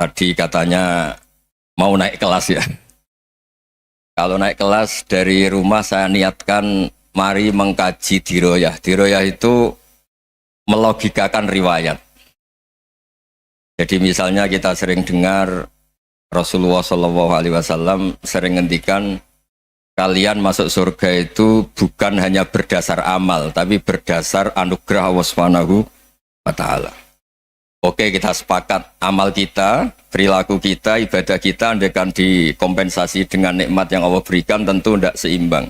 Tadi katanya mau naik kelas ya. Kalau naik kelas dari rumah saya niatkan mari mengkaji diroyah. Diroyah itu melogikakan riwayat. Jadi misalnya kita sering dengar Rasulullah SAW sering ngendikan kalian masuk surga itu bukan hanya berdasar amal, tapi berdasar anugerah Allah Subhanahu wa Ta'ala. Oke, kita sepakat amal kita, perilaku kita, ibadah kita andaikan dikompensasi dengan nikmat yang Allah berikan tentu tidak seimbang.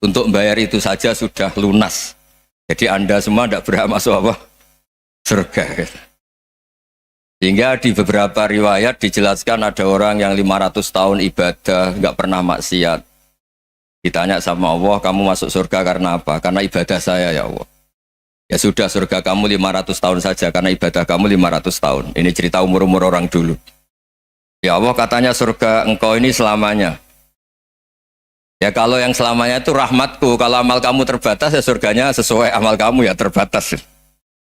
Untuk membayar itu saja sudah lunas. Jadi Anda semua tidak berhak masuk apa? Surga. Sehingga di beberapa riwayat dijelaskan ada orang yang 500 tahun ibadah, nggak pernah maksiat. Ditanya sama Allah, kamu masuk surga karena apa? Karena ibadah saya ya Allah. Ya sudah, surga kamu 500 tahun saja karena ibadah kamu 500 tahun. Ini cerita umur-umur orang dulu. Ya Allah, katanya surga engkau ini selamanya. Ya kalau yang selamanya itu rahmatku. Kalau amal kamu terbatas ya surganya sesuai amal kamu ya terbatas.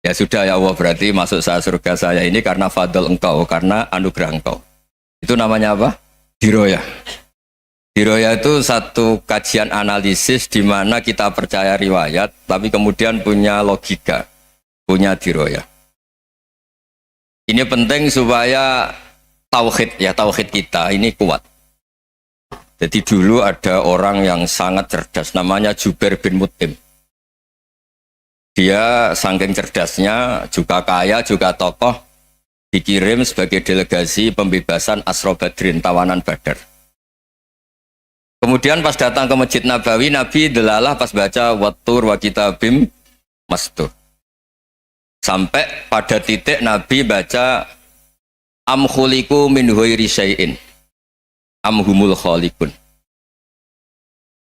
Ya sudah ya Allah, berarti masuk saya surga saya ini karena fadl engkau, karena anugerah engkau. Itu namanya apa? Diroyah. Diroyah itu satu kajian analisis di mana kita percaya riwayat, tapi kemudian punya logika, punya diroyah. Ini penting supaya tauhid kita ini kuat. Jadi dulu ada orang yang sangat cerdas, namanya Jubair bin Mut'im. Dia saking cerdasnya, juga kaya, juga tokoh, dikirim sebagai delegasi pembebasan Asra Badrin, tawanan Badar. Kemudian pas datang ke Masjid Nabawi, Nabi delalah pas baca Wattur wa kitabim mastur. Sampai pada titik Nabi baca am khuliqu min ghairi syai'in am humul khaliqun.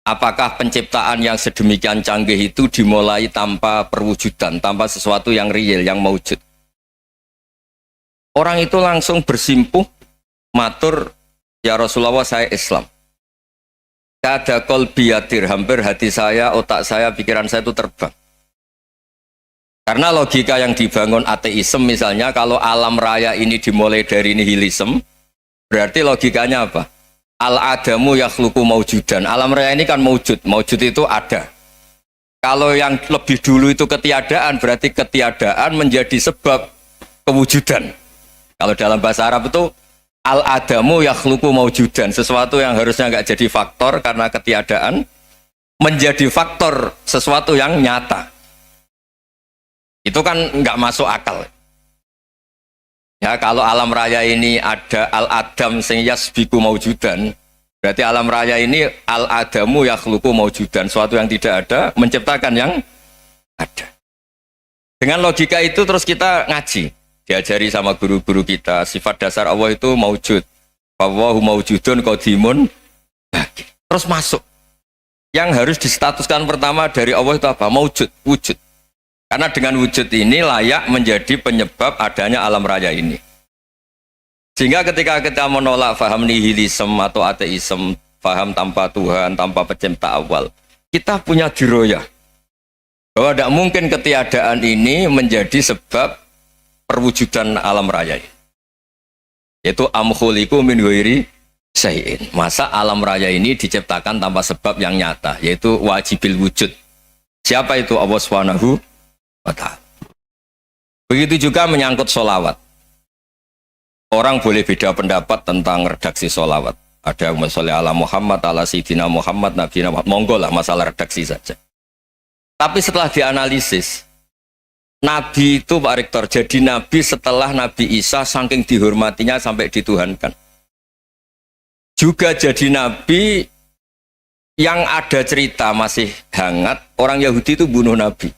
Apakah penciptaan yang sedemikian canggih itu dimulai tanpa perwujudan, tanpa sesuatu yang real, yang maujud? Orang itu langsung bersimpuh, matur, ya Rasulullah saya Islam. Kada qalbi yatir, hampir hati saya, otak saya, pikiran saya itu terbang. Karena logika yang dibangun ateisme misalnya, kalau alam raya ini dimulai dari nihilisme, berarti logikanya apa? Al-adamu yakhluqu maujudan. Alam raya ini kan maujud, maujud itu ada. Kalau yang lebih dulu itu ketiadaan, berarti ketiadaan menjadi sebab kewujudan. Kalau dalam bahasa Arab itu al-adamu yakhluqu maujudan, sesuatu yang harusnya nggak jadi faktor karena ketiadaan menjadi faktor sesuatu yang nyata. Itu kan nggak masuk akal. Ya, kalau alam raya ini ada al-adam sing yasbiku maujudan, berarti alam raya ini al-adamu yakhluqu maujudan, sesuatu yang tidak ada menciptakan yang ada. Dengan logika itu terus kita ngaji. Diajari sama guru-guru kita, sifat dasar Allah itu maujud. Wallahu maujudun qadimun. Terus masuk. Yang harus distatuskan pertama dari Allah itu apa? Maujud, wujud. Karena dengan wujud ini layak menjadi penyebab adanya alam raya ini. Sehingga ketika kita menolak faham nihilisme atau ateisme, faham tanpa Tuhan, tanpa pencipta awal, kita punya diroyah. Bahwa tidak mungkin ketiadaan ini menjadi sebab perwujudan alam raya, yaitu am khuliqu min ghairi syai'in. Masa alam raya ini diciptakan tanpa sebab yang nyata, yaitu wajibil wujud. Siapa itu? Allah Subhanahu wa Ta'ala. Begitu juga menyangkut sholawat. Orang boleh beda pendapat tentang redaksi sholawat. Ada yang sholli ala Muhammad, ala Sayyidina Muhammad, Nabi Muhammad. Monggo lah, masalah redaksi saja. Tapi setelah dianalisis, Nabi itu Pak Rektor, jadi Nabi setelah Nabi Isa saking dihormatinya sampai dituhankan. Juga jadi Nabi yang ada cerita masih hangat, orang Yahudi itu bunuh Nabi.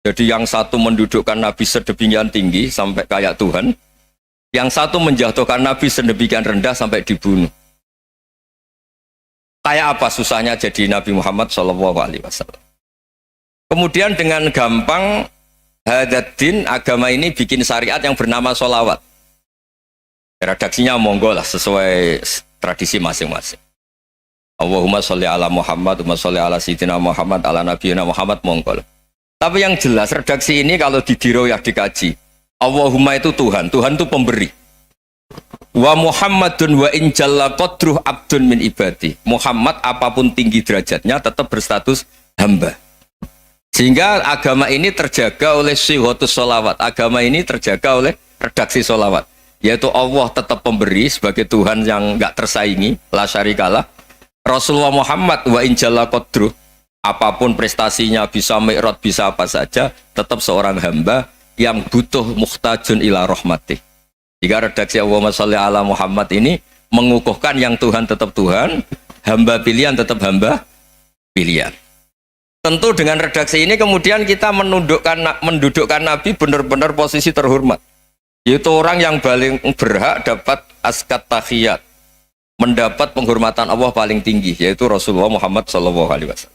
Jadi yang satu mendudukkan Nabi sedemikian tinggi sampai kayak Tuhan, yang satu menjatuhkan Nabi sedemikian rendah sampai dibunuh. Kayak apa susahnya jadi Nabi Muhammad SAW. Kemudian dengan gampang Hadaddin agama ini bikin syariat yang bernama sholawat. Redaksinya monggo lah sesuai tradisi masing-masing. Allahumma sholli ala Muhammad, Allahumma sholli ala Sayyidina Muhammad, ala Nabiyina Muhammad, monggo lah. Tapi yang jelas redaksi ini kalau di diroyah dikaji, Allahumma itu Tuhan, Tuhan itu pemberi. Wa Muhammadun wa in jalla qadruh abdun min ibadi. Muhammad apapun tinggi derajatnya tetap berstatus hamba. Sehingga agama ini terjaga oleh syihotus sholawat. Agama ini terjaga oleh redaksi sholawat. Yaitu Allah tetap pemberi sebagai Tuhan yang enggak tersaingi, la syarikalah. Rasulullah Muhammad wa in jalla qadruh, apapun prestasinya, bisa mi'raj, bisa apa saja, tetap seorang hamba yang butuh muhtajun ila rahmatih. Jika redaksi Allahumma sholli ala Muhammad ini mengukuhkan yang Tuhan tetap Tuhan, hamba pilihan tetap hamba pilihan. Tentu dengan redaksi ini kemudian kita mendudukkan Nabi benar-benar posisi terhormat. Yaitu orang yang paling berhak dapat askat tahiyat, mendapat penghormatan Allah paling tinggi, yaitu Rasulullah Muhammad SAW.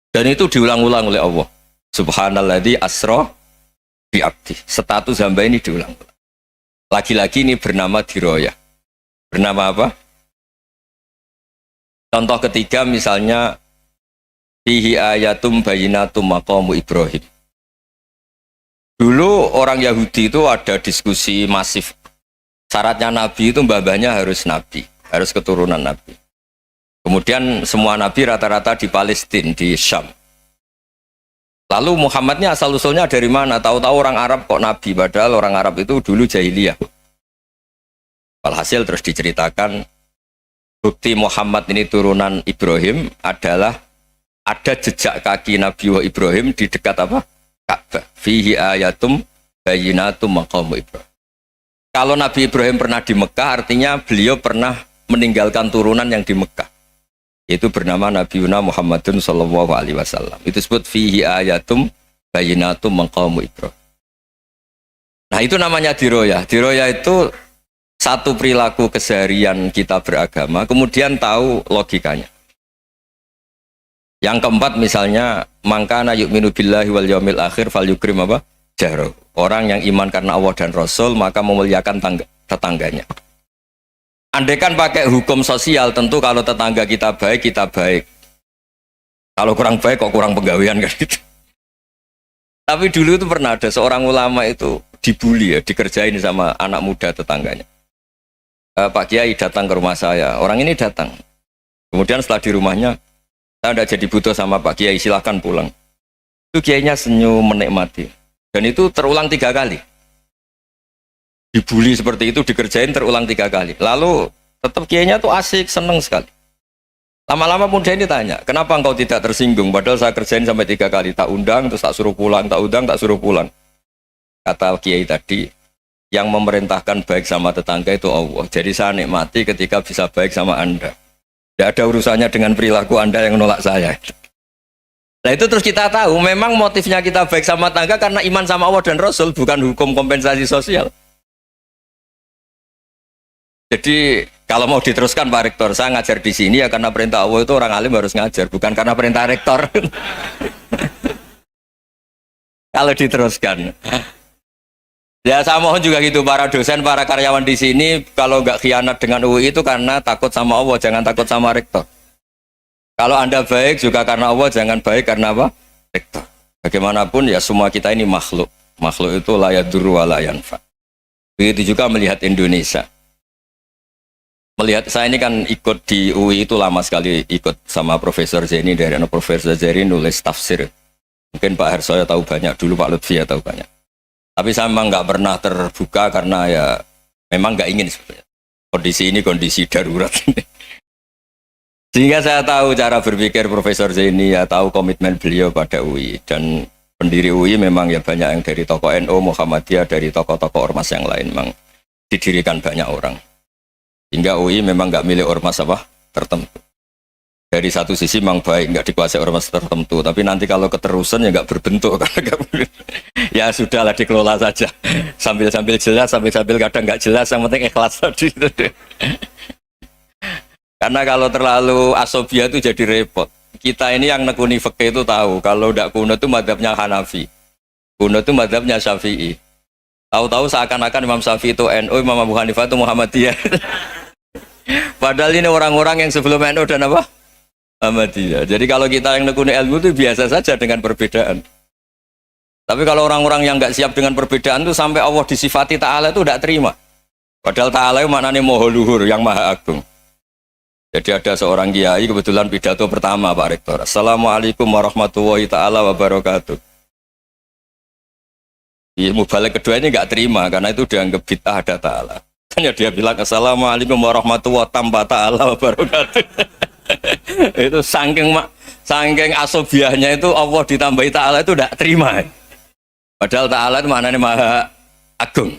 Dan itu diulang-ulang oleh Allah. Subhanalladzi asra bi abdi. Status hamba ini diulang-ulang. Lagi-lagi ini bernama diroyah. Bernama apa? Contoh ketiga misalnya fihi ayatum bayinatum maqamu Ibrahim. Dulu orang Yahudi itu ada diskusi masif. Syaratnya Nabi itu mbah-mbahnya harus Nabi, harus keturunan Nabi. Kemudian semua Nabi rata-rata di Palestina, di Syam. Lalu Muhammadnya asal-usulnya dari mana? Tahu-tahu orang Arab kok Nabi, padahal orang Arab itu dulu jahiliyah. Alhasil terus diceritakan bukti Muhammad ini turunan Ibrahim adalah ada jejak kaki Nabi Ibrahim di dekat apa? Ka'bah. Fihi ayatum bayinatum maqamu Ibrahim. Kalau Nabi Ibrahim pernah di Mekah, artinya beliau pernah meninggalkan turunan yang di Mekah. Itu bernama Nabi Muhammadun sallallahu alaihi wasallam. Itu disebut fihi ayatum bayinatum maqamu Ibrahim. Nah, itu namanya diroyah. Diroyah itu satu perilaku keseharian kita beragama, kemudian tahu logikanya. Yang keempat misalnya, mangkana yu'minu billahi wal yaumil akhir fal yukrim apa? Jaro. Orang yang iman karena Allah dan Rasul, maka memuliakan tetangganya. Andaikan pakai hukum sosial, tentu kalau tetangga kita baik, kita baik. Kalau kurang baik, kok kurang penggawean kan gitu. Tapi dulu itu pernah ada seorang ulama itu dibully ya, dikerjain sama anak muda tetangganya. Pak Kiai datang ke rumah saya, orang ini datang. Kemudian setelah di rumahnya, saya tidak jadi butuh sama Pak Kiai, silahkan pulang. Itu Kiainya senyum menikmati. Dan itu terulang 3 kali. Dibully seperti itu, dikerjain terulang 3 kali. Lalu tetap Kiainya tuh asik, seneng sekali. Lama-lama muda ini tanya, kenapa engkau tidak tersinggung? Padahal saya kerjain sampai 3 kali, tak undang, terus tak suruh pulang, tak undang, tak suruh pulang. Kata Kiai tadi, yang memerintahkan baik sama tetangga itu Allah. Jadi saya nikmati ketika bisa baik sama Anda. Tidak ada urusannya dengan perilaku Anda yang menolak saya. Nah itu terus kita tahu, memang motifnya kita baik sama tetangga karena iman sama Allah dan Rasul, bukan hukum kompensasi sosial. Jadi kalau mau diteruskan Pak Rektor, saya ngajar di sini ya karena perintah Allah, itu orang alim harus ngajar, bukan karena perintah Rektor. Kalau diteruskan. Ya saya mohon juga gitu, para dosen, para karyawan di sini, kalau nggak khianat dengan UI itu karena takut sama Allah, jangan takut sama Rektor. Kalau Anda baik juga karena Allah, jangan baik karena apa? Rektor. Bagaimanapun ya semua kita ini makhluk. Makhluk itu la yadurru wa la yanfa. Begitu juga melihat Indonesia. Melihat saya ini kan ikut di UI itu lama sekali, ikut sama Profesor Zeni, dari Profesor Zeni nulis tafsir. Mungkin Pak Harsoyo tahu banyak, dulu Pak Lutfi ya tahu banyak. Tapi saya memang nggak pernah terbuka karena ya memang nggak ingin sebenarnya. Kondisi ini kondisi darurat. Sehingga saya tahu cara berpikir Profesor Zaini, ya tahu komitmen beliau pada UI. Dan pendiri UI memang ya banyak yang dari tokoh NU, Muhammadiyah, dari tokoh-tokoh ormas yang lain memang didirikan banyak orang. Hingga UI memang nggak milik ormas apa tertentu. Dari satu sisi memang baik, nggak dikuasai ormas tertentu, tapi nanti kalau keterusan ya nggak berbentuk. Ya sudahlah, dikelola saja, sambil jelas, sambil kadang nggak jelas, yang penting ikhlas tadi. Karena kalau terlalu asobia itu jadi repot. Kita ini yang nekuni fikih itu tahu, kalau tidak kuno itu madhabnya Hanafi, kuno itu madhabnya Syafi'i. Tahu-tahu seakan-akan Imam Syafi'i itu NU, Imam Abu Hanifah itu Muhammadiyah. Padahal ini orang-orang yang sebelum NU dan apa? Ahmadiyah. Jadi kalau kita yang nekuni ilmu itu biasa saja dengan perbedaan. Tapi kalau orang-orang yang nggak siap dengan perbedaan itu sampai Allah disifati Ta'ala itu tidak terima. Padahal ta'ala itu maknanya moho luhur, yang maha agung. Jadi ada seorang kiai kebetulan pidato pertama Pak Rektor. Assalamualaikum warahmatullahi ta'ala wabarakatuh. Ilmu balik kedua ini nggak terima karena itu dianggap bid'ah ada ta'ala. Hanya dia bilang Assalamualaikum warahmatullahi ta'ala wabarakatuh. Itu saking asobiahnya itu Allah ditambahi ta'ala itu tidak terima. Padahal ta'ala itu maknanya maha agung.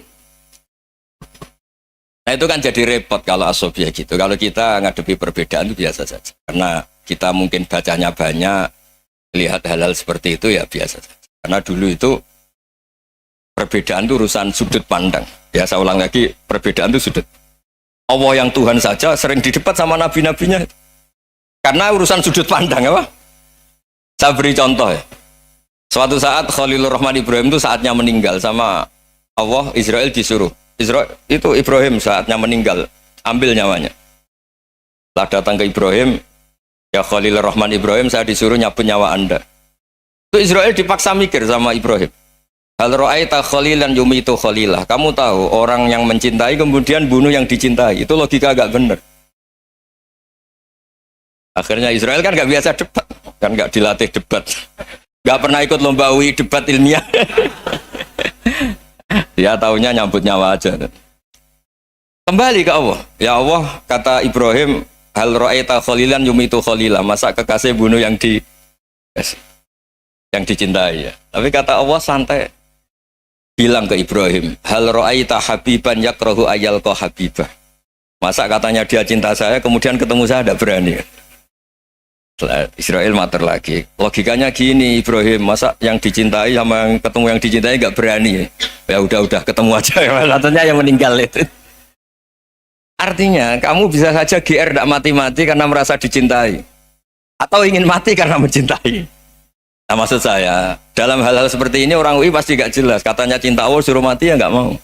Nah itu kan jadi repot kalau asobiah gitu. Kalau kita ngadepi perbedaan itu biasa saja. Karena kita mungkin bacanya banyak, lihat hal-hal seperti itu ya biasa saja. Karena dulu itu perbedaan itu urusan sudut pandang. Ya saya ulang lagi, perbedaan itu sudut. Allah yang Tuhan saja sering didebat sama nabi-nabinya. Karena urusan sudut pandang apa? Saya beri contoh ya. Suatu saat Khalilur Rahman Ibrahim itu saatnya meninggal sama Allah, Israel disuruh. Israel itu Ibrahim saatnya meninggal, ambil nyawanya. Setelah datang ke Ibrahim, ya Khalilur Rahman Ibrahim, saya disuruh nyabut nyawa Anda. Itu Israel dipaksa mikir sama Ibrahim. Hal ra'aita khalilan yumitu khalilah. Kamu tahu orang yang mencintai kemudian bunuh yang dicintai. Itu logika agak benar. Akhirnya Israel kan nggak biasa debat, kan nggak dilatih debat, nggak pernah ikut lomba UI debat ilmiah. Dia taunya nyambut nyawa aja. Kembali ke Allah. Ya Allah, kata Ibrahim, hal ra'aita khalilan yumitu khalilah. Masa kekasih bunuh yang dicintai ya. Tapi kata Allah santai. Bilang ke Ibrahim, hal ra'aita habiban yakrahu ayyalqa habibah. Masa katanya dia cinta saya, kemudian ketemu saya tidak berani. Israel mater lagi. Logikanya gini Ibrahim, masa yang dicintai sama yang ketemu yang dicintai nggak berani? Ya udah ketemu aja. Katanya yang meninggal itu. Artinya kamu bisa saja GR tidak mati-mati karena merasa dicintai, atau ingin mati karena mencintai. Nah maksud saya dalam hal-hal seperti ini orang UI pasti nggak jelas. Katanya cinta Allah suruh mati ya nggak mau.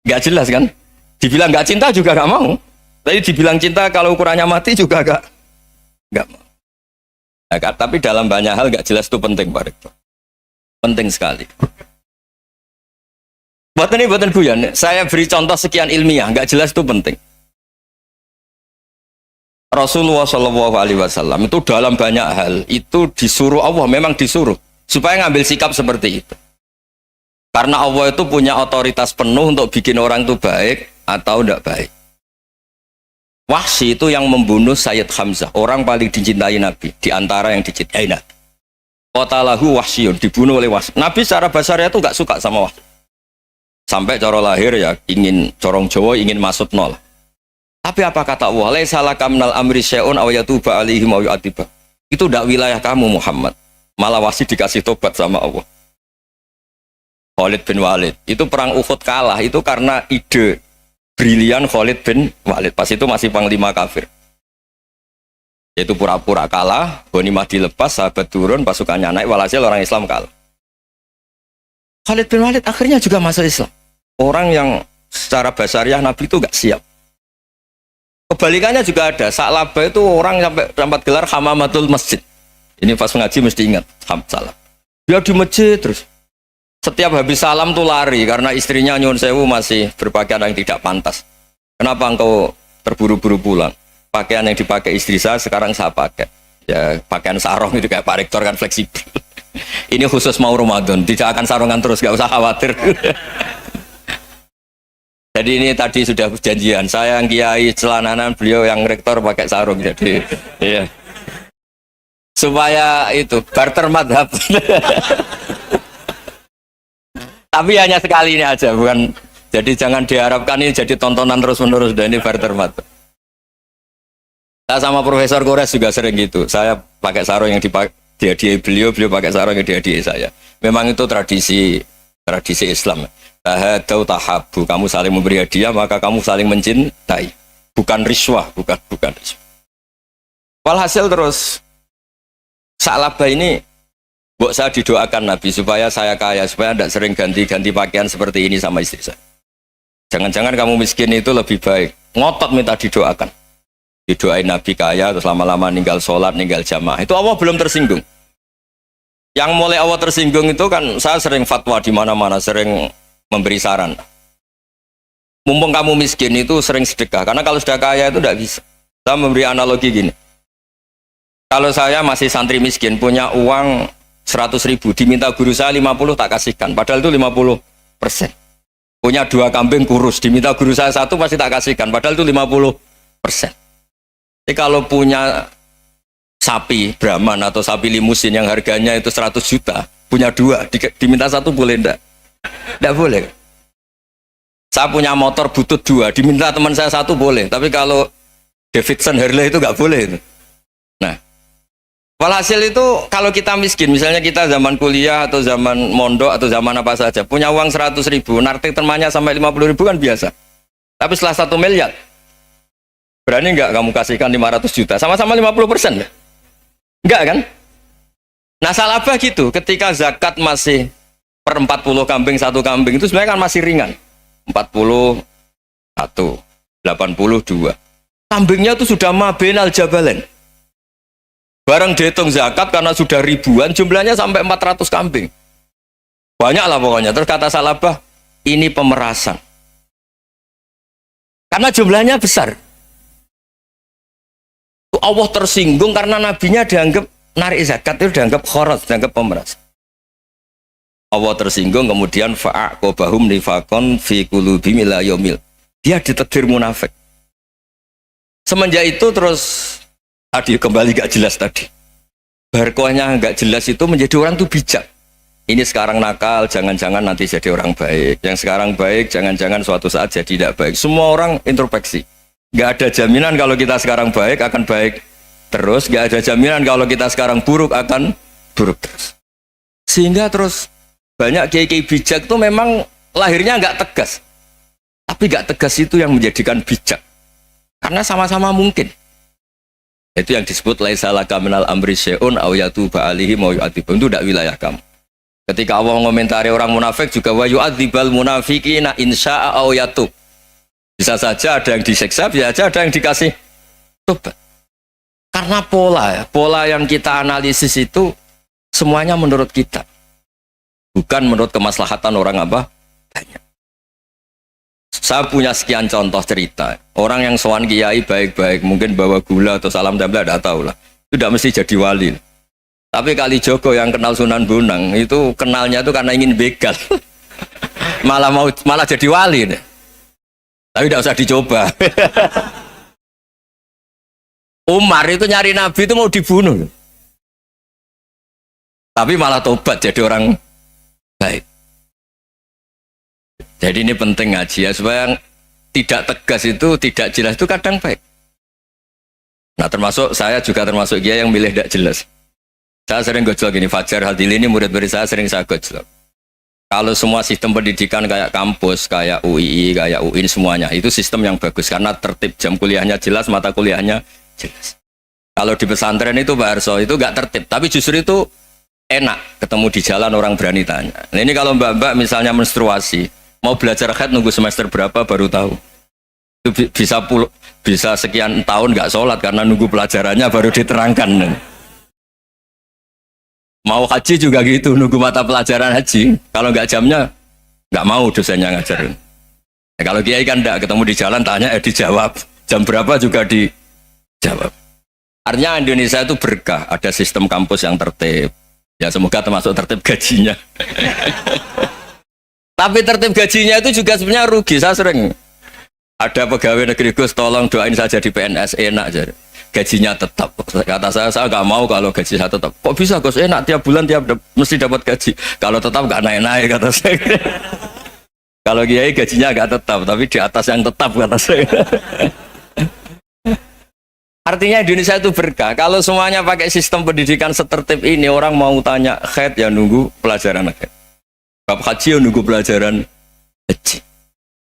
Nggak jelas kan? Dibilang nggak cinta juga nggak mau. Tapi dibilang cinta kalau ukurannya mati juga nggak mau. Nah, tapi dalam banyak hal nggak jelas itu penting Pak Rektor. Penting sekali. Buatan guyon. Saya beri contoh sekian ilmiah, nggak jelas itu penting. Rasulullah SAW itu dalam banyak hal itu disuruh Allah, memang disuruh supaya ngambil sikap seperti itu. Karena Allah itu punya otoritas penuh untuk bikin orang itu baik atau tidak baik. Wahsy itu yang membunuh Sayyid Hamzah, orang paling dicintai Nabi, di antara yang dicintai Nabi. Qatalahu Wahsyun, dibunuh oleh Wahsy. Nabi secara basarnya itu nggak suka sama Wahsy. Sampai cara lahir ya ingin corong Jawa, ingin masuk nol. Tapi apa kata Allah? Laisa laka minal amri syai'un aw yatuba alaihim aw yu'adziba. Itu tidak wilayah kamu Muhammad. Malah Wahsy dikasih tobat sama Allah. Khalid bin Walid, itu perang Uhud kalah itu karena ide brilian Khalid bin Walid, pas itu masih panglima kafir. Yaitu pura-pura kalah, ghanimah dilepas, sahabat turun, pasukannya naik, walhasil orang Islam kalah. Khalid bin Walid akhirnya juga masuk Islam. Orang yang secara basariah Nabi itu gak siap. Kebalikannya juga ada, Sa'labah itu orang sampai dapat gelar Hamamatul Masjid. Ini pas ngaji mesti ingat, Sa'labah. Dia di masjid terus. Setiap habis salam tuh lari karena istrinya nyuwun sewu masih berpakaian yang tidak pantas. Kenapa engkau terburu-buru pulang? Pakaian yang dipakai istri saya sekarang saya pakai. Ya pakaian sarung itu kayak Pak Rektor kan fleksibel. Ini khusus mau Ramadan, tidak akan sarungan terus, gak usah khawatir. Jadi ini tadi sudah perjanjian. Saya yang kiai celananan, beliau yang rektor pakai sarung. Jadi iya. Supaya itu barter madhab. Tapi hanya sekali ini aja, bukan. Jadi jangan diharapkan ini jadi tontonan terus-menerus. Dan ini barter madhab. Saya sama Profesor Kores juga sering gitu. Saya pakai sarung yang dihadiahi beliau pakai sarung yang dihadiahi saya. Memang itu tradisi Islam. Tahadau tahabu, kamu saling memberi hadiah maka kamu saling mencintai. Bukan riswah, bukan riswah. Walhasil terus Sa'labah ini buat saya didoakan Nabi supaya saya kaya, supaya tidak sering ganti-ganti pakaian seperti ini sama istri saya. Jangan-jangan kamu miskin itu lebih baik. Ngotot minta didoakan. Didoain Nabi kaya, terus lama-lama ninggal sholat, ninggal jamaah. Itu Allah belum tersinggung. Yang mulai Allah tersinggung itu kan saya sering fatwa di mana-mana, sering memberi saran. Mumpung kamu miskin itu sering sedekah. Karena kalau sudah kaya itu tidak bisa. Saya memberi analogi gini. Kalau saya masih santri miskin, punya uang 100.000, diminta guru saya 50 tak kasihkan. Padahal itu 50%. Punya 2 kambing kurus, diminta guru saya 1 pasti tak kasihkan. Padahal itu 50%. Jadi kalau punya sapi Brahman atau sapi limusin yang harganya itu 100 juta, punya 2, diminta 1 boleh enggak? Enggak boleh. Saya punya motor butut 2, diminta teman saya 1 boleh. Tapi kalau Davidson Harley itu enggak boleh itu. Nah, walhasil itu kalau kita miskin, misalnya kita zaman kuliah atau zaman mondok atau zaman apa saja, punya uang 100.000, nartik temannya sampai 50.000 kan biasa. Tapi setelah 1 miliar, berani enggak kamu kasihkan 500 juta? Sama-sama 50%. Enggak kan? Nah salabah gitu, ketika zakat masih per 40 kambing 1 kambing itu sebenarnya kan masih ringan. 41, 82. Kambingnya itu sudah mabenal jabalen. Barang dihitung zakat karena sudah ribuan, jumlahnya sampai 400 kambing. Banyak lah pokoknya. Terus kata salabah, ini pemerasan. Karena jumlahnya besar. Allah tersinggung karena nabinya dianggap narik zakat itu dianggap khoros, dianggap pemeras. Allah tersinggung kemudian fa'aqobahum nifakon fi qulubihim ila yaumil. Dia ditetir munafik. Semenjak itu terus tadi kembali gak jelas tadi. Barkohnya gak jelas itu menjadi orang tuh bijak. Ini sekarang nakal, jangan-jangan nanti jadi orang baik. Yang sekarang baik, jangan-jangan suatu saat jadi tidak baik. Semua orang introspeksi. Gak ada jaminan kalau kita sekarang baik akan baik terus. Gak ada jaminan kalau kita sekarang buruk akan buruk terus. Sehingga terus banyak kiai-kiai bijak itu memang lahirnya nggak tegas. Tapi nggak tegas itu yang menjadikan bijak. Karena sama-sama mungkin. Itu yang disebut laisa laka minal amri syai'un aw yatuba alaihi wa yu'adzibum. Itu tidak wilayah kamu. Ketika Allah mengomentari orang munafik juga wa yu'adzibal munafiqina insya'a aw yatub. Bisa saja ada yang disiksa, bisa saja ada yang dikasih tobat. Karena pola yang kita analisis itu semuanya menurut kita. Bukan menurut kemaslahatan orang apa? Banyak. Saya punya sekian contoh cerita. Orang yang sowan kiai baik-baik, mungkin bawa gula atau salam tempel, tidak tahu lah. Itu tidak mesti jadi wali. Tapi Kalijogo yang kenal Sunan Bonang, itu kenalnya itu karena ingin begal. malah jadi wali. Nih. Tapi tidak usah dicoba. Umar itu nyari Nabi itu mau dibunuh. Tapi malah tobat jadi orang baik. Jadi ini penting ngaji ya, supaya yang tidak tegas itu, tidak jelas itu kadang baik. Nah termasuk saya juga termasuk dia yang milih tidak jelas. Saya sering gojlok gini, Fajar Hadili ini murid-murid saya sering saya gojlok. Kalau semua sistem pendidikan kayak kampus, kayak UII, kayak UIN semuanya, itu sistem yang bagus karena tertib, jam kuliahnya jelas, mata kuliahnya jelas. Kalau di pesantren itu Pak Arso itu nggak tertib, tapi justru itu enak ketemu di jalan orang berani tanya. Nah, ini kalau mbak-mbak misalnya menstruasi, mau belajar haid nunggu semester berapa baru tahu. Itu bisa sekian tahun nggak sholat karena nunggu pelajarannya baru diterangkan. Mau haji juga gitu, nunggu mata pelajaran haji. Kalau nggak jamnya nggak mau dosennya ngajarin. Nah, kalau kiai kan nggak ketemu di jalan tanya dijawab. Jam berapa juga dijawab. Artinya Indonesia itu berkah, ada sistem kampus yang tertib. Ya semoga termasuk tertib gajinya. Tapi tertib gajinya itu juga sebenarnya rugi. Saya sering ada pegawai negeri Gus, tolong doain saja di PNS enak jadi. Gajinya tetap. Kata saya nggak mau kalau gaji saya tetap. Kok bisa Gus enak tiap bulan mesti dapat gaji. Kalau tetap nggak naik-naik kata saya. Kalau kiai gajinya nggak tetap, tapi di atas yang tetap kata saya. Artinya Indonesia itu berkah. Kalau semuanya pakai sistem pendidikan setertib ini, orang mau tanya haid ya nunggu pelajaran haid. Bab haji ya nunggu pelajaran haji.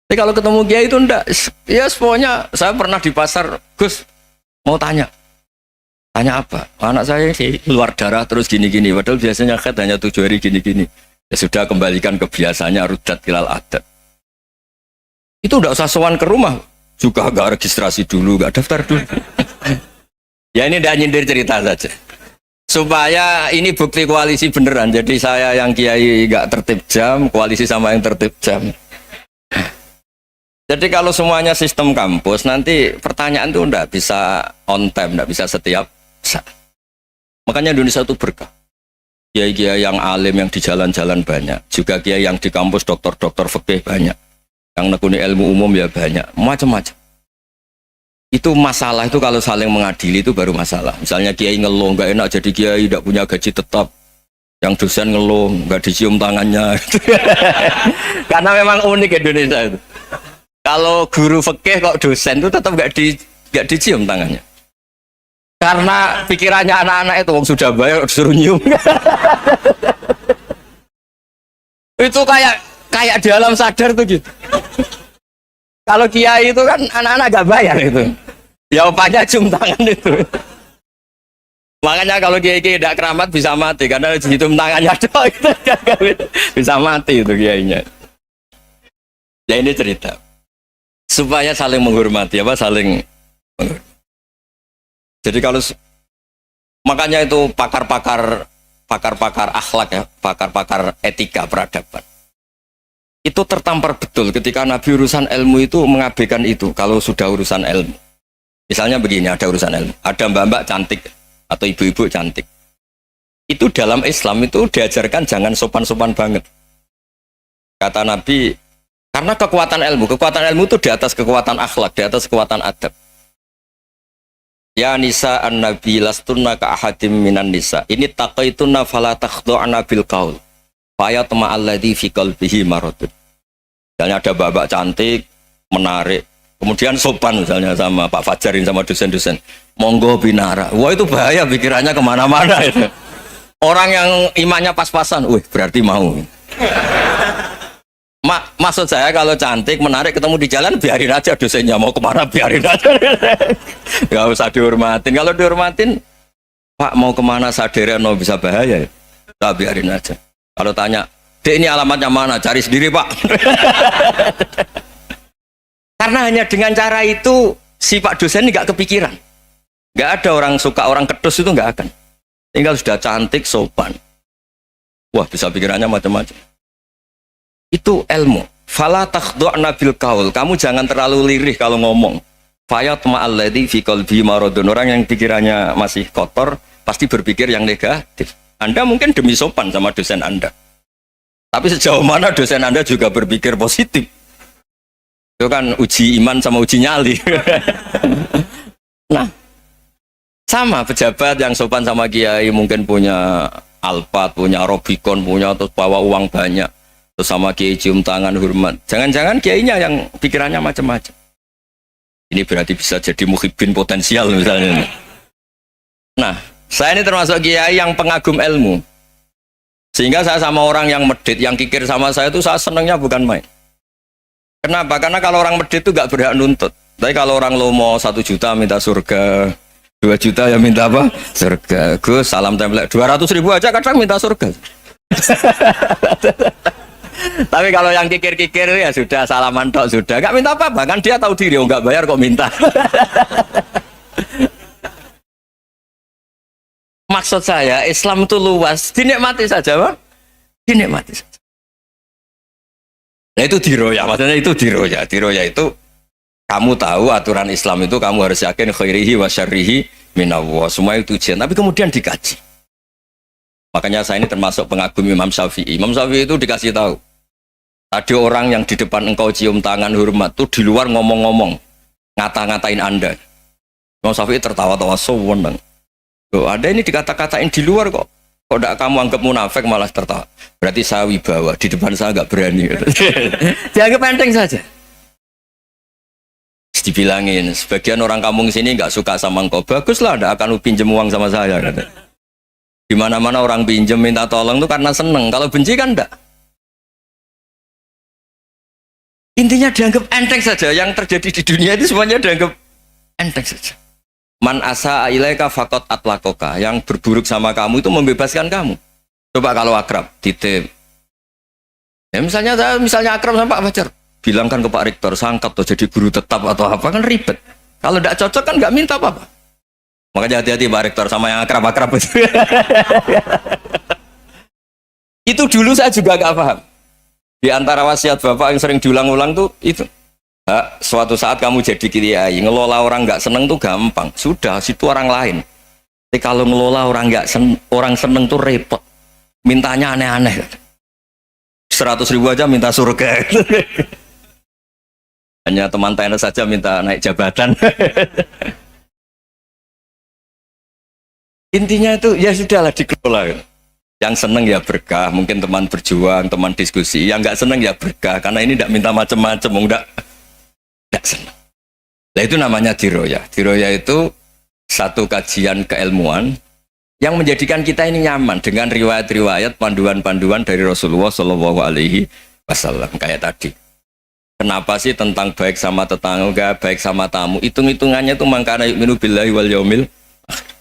Tapi kalau ketemu kiai itu enggak. Ya pokoknya saya pernah di pasar, Gus mau tanya apa? Anak saya sih keluar darah terus gini-gini. Padahal biasanya haid hanya 7 hari gini-gini. Ya sudah kembalikan ke biasanya rudat kilal adat. Itu enggak usah sowan ke rumah. Juga enggak registrasi dulu, enggak daftar dulu. Ya ini tidak nyindir cerita saja supaya ini bukti koalisi beneran. Jadi saya yang kiai gak tertib jam, koalisi sama yang tertib jam. Jadi kalau semuanya sistem kampus, nanti pertanyaan tuh nggak bisa on time, nggak bisa setiap saat. Makanya Indonesia itu berkah. Kiai-kiai yang alim yang di jalan-jalan banyak, juga kiai yang di kampus dokter-dokter fikih banyak, yang nekuni ilmu umum ya banyak, macam-macam. Itu masalah itu kalau saling mengadili itu baru masalah. Misalnya kiai ngeluh nggak enak jadi kiai tidak punya gaji tetap, yang dosen ngeluh nggak dicium tangannya, karena memang unik Indonesia itu. Kalau guru fikih kok dosen itu tetap nggak dicium tangannya. Karena pikirannya anak-anak itu wong sudah bayar disuruh nyium. Itu kayak di alam sadar tuh gitu. Kalau kiai itu kan anak-anak gak bayar itu. Ya upahnya cium tangan itu. Makanya kalau kiai-kiai tidak keramat bisa mati karena cium tangannya doang itu bisa mati itu kiainya. Ya ini cerita. Supaya saling menghormati saling menghormati. Jadi kalau makanya itu pakar-pakar akhlak ya, pakar-pakar etika peradaban. Itu tertampar betul ketika Nabi urusan ilmu itu mengabaikan itu kalau sudah urusan ilmu. Misalnya begini, ada urusan ilmu, ada mbak-mbak cantik atau ibu-ibu cantik. Itu dalam Islam itu diajarkan jangan sopan-sopan banget. Kata Nabi, karena kekuatan ilmu itu di atas kekuatan akhlak, di atas kekuatan adab. Ya nisa an-nabi lastunna ka ahadim minan nisa. Ini taqaitunna fala takhdu'na bil qaul. Faya tama alladhi fi qalbihi maradun. Misalnya ada babak cantik, menarik, kemudian sopan misalnya sama Pak Fajarin sama dosen-dosen. Monggo binara. Wah itu bahaya pikirannya kemana-mana itu. Orang yang imannya pas-pasan, wih berarti mau. Maksud saya kalau cantik, menarik, ketemu di jalan, biarin aja dosennya mau kemana, biarin aja. Gak usah dihormatin. Kalau dihormatin, Pak mau kemana sadereno bisa bahaya ya. Nah, biarin aja. Kalau tanya, Dek ini alamatnya mana? Cari sendiri Pak. Karena hanya dengan cara itu, si Pak dosen ini gak kepikiran. Gak ada orang suka, orang kedus itu gak akan. Tinggal sudah cantik, sopan. Wah bisa pikirannya macam-macam. Itu ilmu. Fala takhdu'na bil qaul. Kamu jangan terlalu lirih kalau ngomong. Fayat ma'alladzi fi qalbi maradun. Orang yang pikirannya masih kotor pasti berpikir yang negatif. Anda mungkin demi sopan sama dosen Anda. Tapi sejauh mana dosen Anda juga berpikir positif. Itu kan uji iman sama uji nyali. Nah, sama pejabat yang sopan sama kiai mungkin punya Alphard, punya Robicon, punya terus bawa uang banyak. Terus sama kiai cium tangan hormat. Jangan-jangan kiainya yang pikirannya macam-macam. Ini berarti bisa jadi muhibbin potensial misalnya. Nah, saya ini termasuk kiai yang pengagum ilmu. Sehingga saya sama orang yang medit, yang kikir sama saya itu saya senangnya bukan main. Kenapa? Karena kalau orang medit itu gak berhak nuntut. Tapi kalau orang lomo 1 juta minta surga, 2 juta ya minta apa? Surga. Gus, salam template 200.000 aja kadang minta surga. Tapi kalau yang kikir-kikir ya sudah salaman tok sudah, gak minta apa-apa kan dia tahu diri, nggak bayar kok minta. Maksud saya Islam itu luas, dinikmati saja, Pak. Dinikmati saja. Nah itu diroya, maksudnya itu diroya. Diroya itu kamu tahu aturan Islam itu kamu harus yakin khairihi wa syarrihi minallah, semua itu ujian, tapi kemudian dikaji. Makanya saya ini termasuk pengagum Imam Syafi'i. Imam Syafi'i itu dikasih tahu. Ada orang yang di depan engkau cium tangan hormat tuh di luar ngomong-ngomong, ngata-ngatain Anda. Imam Syafi'i tertawa-tawa sewenang. Loh, ada ini dikata-katain di luar kok. Kok tidak kamu anggap munafik malah tertawa. Berarti saya wibawa, di depan saya nggak berani. Dianggap enteng saja. Dibilangin, sebagian orang kampung sini nggak suka sama engkau. Baguslah, tidak akan pinjam uang sama saya. Di mana-mana orang pinjam minta tolong itu karena seneng. Kalau benci kan enggak. Intinya dianggap enteng saja. Yang terjadi di dunia itu semuanya dianggap enteng saja. Man asa ilaika faqat atlakoka. Yang berburuk sama kamu itu membebaskan kamu. Coba kalau akrab, titip. Ya misalnya akrab sama Pak Fajar. Bilangkan ke Pak Rektor, sangkat tuh jadi guru tetap atau apa, kan ribet. Kalau tidak cocok kan nggak minta apa-apa. Makanya hati-hati Pak Rektor sama yang akrab-akrab itu. Itu dulu saya juga nggak paham. Di antara wasiat Bapak yang sering diulang-ulang tuh itu. Suatu saat kamu jadi kiai, ngelola orang nggak seneng tuh gampang. Sudah, situ orang lain. Tapi kalau ngelola orang nggak orang seneng tuh repot. Mintanya aneh-aneh. 100.000 aja minta surga. Hanya teman tenis saja minta naik jabatan. Intinya itu ya sudahlah dikelola. Yang seneng ya berkah, mungkin teman berjuang, teman diskusi. Yang nggak seneng ya berkah, karena ini tidak minta macam-macam, enggak senang. Nah itu namanya diroya. Diroya itu satu kajian keilmuan yang menjadikan kita ini nyaman dengan riwayat-riwayat panduan-panduan dari Rasulullah Shallallahu Alaihi Wasallam kayak tadi. Kenapa sih tentang baik sama tetangga, baik sama tamu? Hitung-hitungannya itu mangkana yu'minu billahi wal yaumil akhir.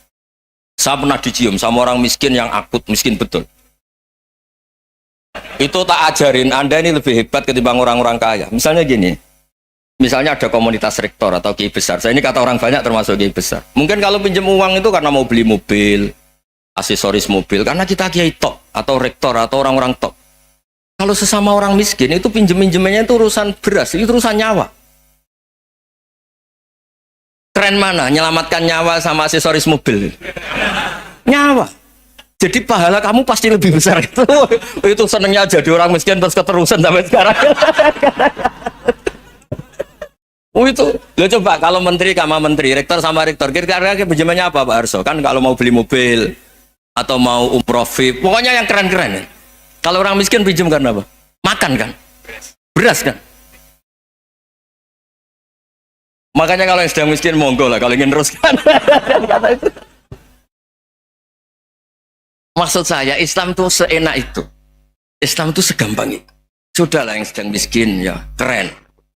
Saya pernah dicium sama orang miskin yang akut miskin betul. Itu tak ajarin Anda ini lebih hebat ketimbang orang-orang kaya. Misalnya gini. Misalnya ada komunitas rektor atau kiai besar. Saya ini kata orang banyak termasuk kiai besar. Mungkin kalau pinjam uang itu karena mau beli mobil, aksesoris mobil, karena kita kiai top atau rektor atau orang-orang top. Kalau sesama orang miskin itu pinjem-pinjemannya itu urusan beras, itu urusan nyawa. Keren mana? Menyelamatkan nyawa sama aksesoris mobil. Nyawa. Jadi pahala kamu pasti lebih besar itu. Itu senengnya jadi orang miskin terus keterusan sampai sekarang. Oh itu, lo coba kalau menteri sama menteri, rektor sama rektor, kira-kira pinjamannya apa Pak Arso? Kan kalau mau beli mobil atau mau umroh VIP, pokoknya yang keren-keren ya. Kalau orang miskin pinjam karena apa? Makan kan? Beras kan? Makanya kalau yang sedang miskin monggo lah, kalau ingin teruskan. Maksud saya Islam tuh seenak itu, Islam tuh segampang itu. Sudahlah yang sedang miskin ya keren.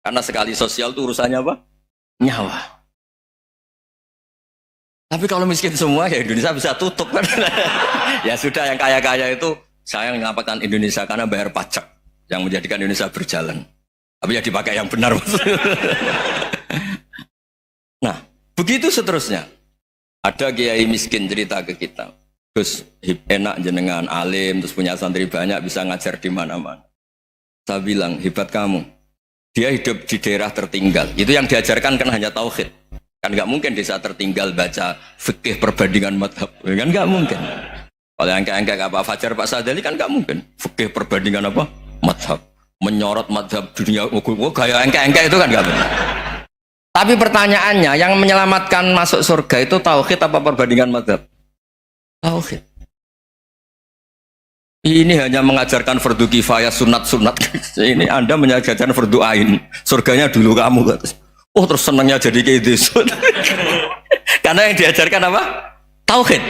Karena sekali sosial itu urusannya apa? Nyawa. Tapi kalau miskin semua ya Indonesia bisa tutup kan. Ya sudah yang kaya-kaya itu saya menyelamatkan Indonesia karena bayar pajak yang menjadikan Indonesia berjalan. Tapi ya dipakai yang benar. Nah, begitu seterusnya. Ada kiai miskin cerita ke kita. Terus enak jenengan alim, terus punya santri banyak, bisa ngajar di mana-mana. Saya bilang, hebat kamu. Dia hidup di daerah tertinggal. Itu yang diajarkan kan hanya tauhid. Kan nggak mungkin desa tertinggal baca fikih perbandingan madhab. Kan nggak mungkin. Kalau yang kayak Pak Fajar, Pak Sadali kan nggak mungkin. Fikih perbandingan apa? Madhab. Menyorot madhab dunia. Kayak engke-engke itu kan nggak benar. Tapi pertanyaannya, yang menyelamatkan masuk surga itu tauhid apa perbandingan madhab? Tauhid. Ini hanya mengajarkan fardu kifayah sunat-sunat. Ini Anda mengajarkan fardu ain. Surganya dulu kamu. Oh terus senangnya jadi kayak gitu. Karena yang diajarkan apa? Tauhid.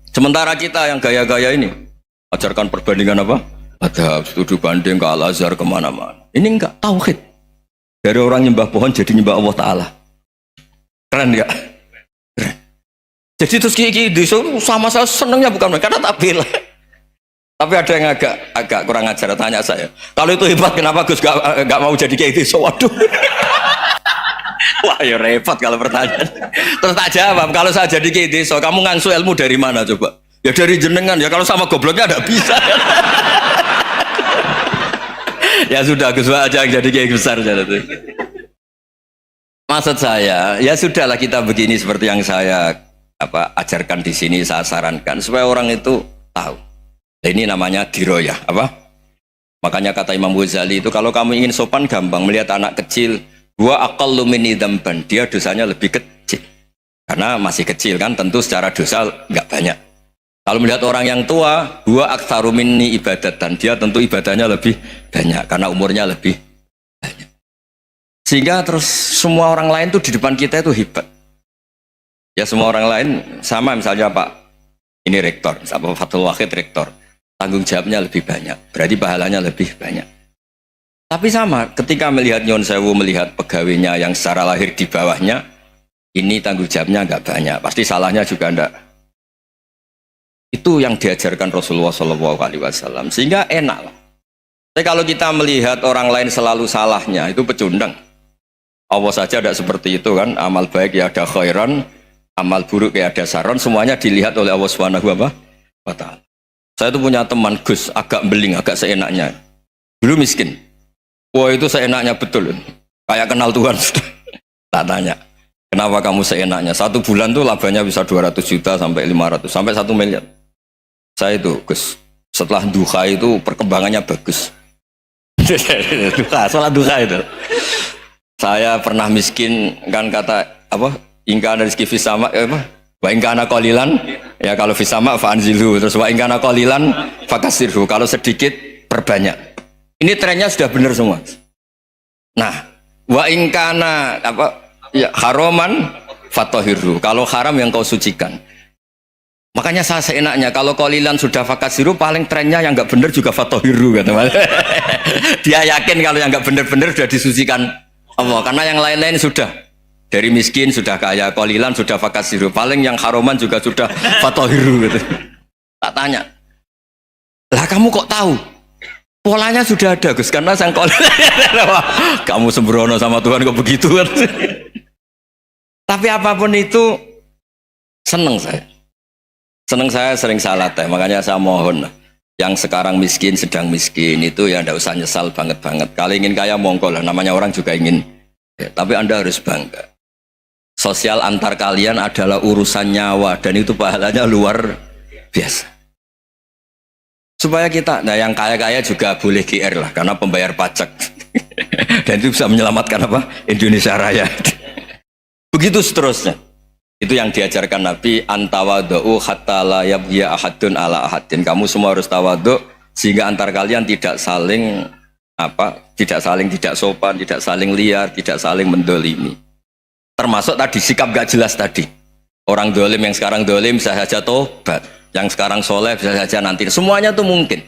Sementara kita yang gaya-gaya ini ajarkan perbandingan apa? Ada studi banding ke Al-Azhar kemana-mana. Ini enggak tauhid. Dari orang nyembah pohon jadi nyembah Allah Ta'ala. Keren enggak? Keren. Jadi terus kayak gitu sama saya senangnya bukan karena tak bela. Tapi ada yang agak kurang ajar tanya saya. Kalau itu hebat kenapa Gus gak mau jadi kayak gitu? Waduh. Wah ya repot kalau pertanyaan. Terus tak jawab. Kalau saya jadi kayak gitu, kamu ngangsu ilmu dari mana coba? Ya dari jenengan. Ya kalau sama gobloknya ada bisa. Ya sudah Gus aja yang jadi kayak besar. Maksud saya, ya sudahlah kita begini seperti yang saya ajarkan di sini, saya sarankan supaya orang itu tahu. Ini namanya diroyah, apa? Makanya kata Imam Ghazali itu kalau kamu ingin sopan gampang melihat anak kecil, wa aqallu minni dzamban, dia dosanya lebih kecil. Karena masih kecil kan, tentu secara dosa enggak banyak. Kalau melihat orang yang tua, wa aktsaru minni ibadatan, dia tentu ibadahnya lebih banyak karena umurnya lebih banyak. Sehingga terus semua orang lain tuh di depan kita itu hebat. Ya semua orang lain sama misalnya Pak ini rektor, Pak Fathul Wahid rektor. Tanggung jawabnya lebih banyak, berarti pahalanya lebih banyak. Tapi sama, ketika melihat Nyon Sewu, melihat pegawainya yang secara lahir di bawahnya, ini tanggung jawabnya nggak banyak, pasti salahnya juga enggak. Itu yang diajarkan Rasulullah SAW, sehingga enak lah. Tapi kalau kita melihat orang lain selalu salahnya, itu pecundang. Allah saja tidak seperti itu kan, amal baik ya ada khairan, amal buruk ya ada saron, semuanya dilihat oleh Allah Subhanahu wa Ta'ala. Saya itu punya teman Gus, agak beling, agak seenaknya. Dulu miskin. Wah itu seenaknya betul. Kayak kenal Tuhan sudah. Tak tanya, kenapa kamu seenaknya? 1 bulan tuh labanya bisa 200 juta sampai 500 sampai 1 miliar. Saya itu Gus, setelah duha itu perkembangannya bagus. Duha, sholat duha itu. Saya pernah miskin kan kata apa? Ingka dari rizki fisama apa? Wa ingkana qalilan ya kalau fisama fa'anzilhu, terus wa ingkana qalilan fakasirhu, kalau sedikit perbanyak. Ini trennya sudah benar semua. Nah, wa ingkana apa ya haroman fatohiru, kalau haram yang kau sucikan. Makanya saya seenaknya kalau qalilan sudah fakasiru, paling trennya yang nggak benar juga fatohiru kata Mas. Dia yakin kalau yang nggak benar-benar sudah disucikan Allah, karena yang lain-lain sudah dari miskin sudah kaya, qalilan sudah fakasiru, paling yang haroman juga sudah fatohiru gitu. Tak tanya, lah kamu kok tahu? Polanya sudah ada Gus, karena sang qalilan. Kamu sembrono sama Tuhan kok begitu kan? Tapi apapun itu seneng saya. Seneng saya sering salah teh, makanya saya mohon yang sekarang miskin, sedang miskin itu ya ndak usah nyesal banget-banget. Kalau ingin kaya monggo lah, namanya orang juga ingin. Ya, tapi Anda harus bangga. Sosial antar kalian adalah urusan nyawa dan itu pahalanya luar biasa. Supaya kita, nah yang kaya-kaya juga boleh GR lah karena pembayar pajak. Dan itu bisa menyelamatkan apa? Indonesia Raya. Begitu seterusnya. Itu yang diajarkan Nabi, antawadhu hatta la yabghiya ahadun ala ahadin. Kamu semua harus tawadhu sehingga antar kalian tidak saling tidak sopan, tidak saling liar, tidak saling mendolimi. Termasuk tadi sikap gak jelas tadi. Orang dolim yang sekarang dolim bisa saja tobat, yang sekarang soleh bisa saja nanti. Semuanya tuh mungkin.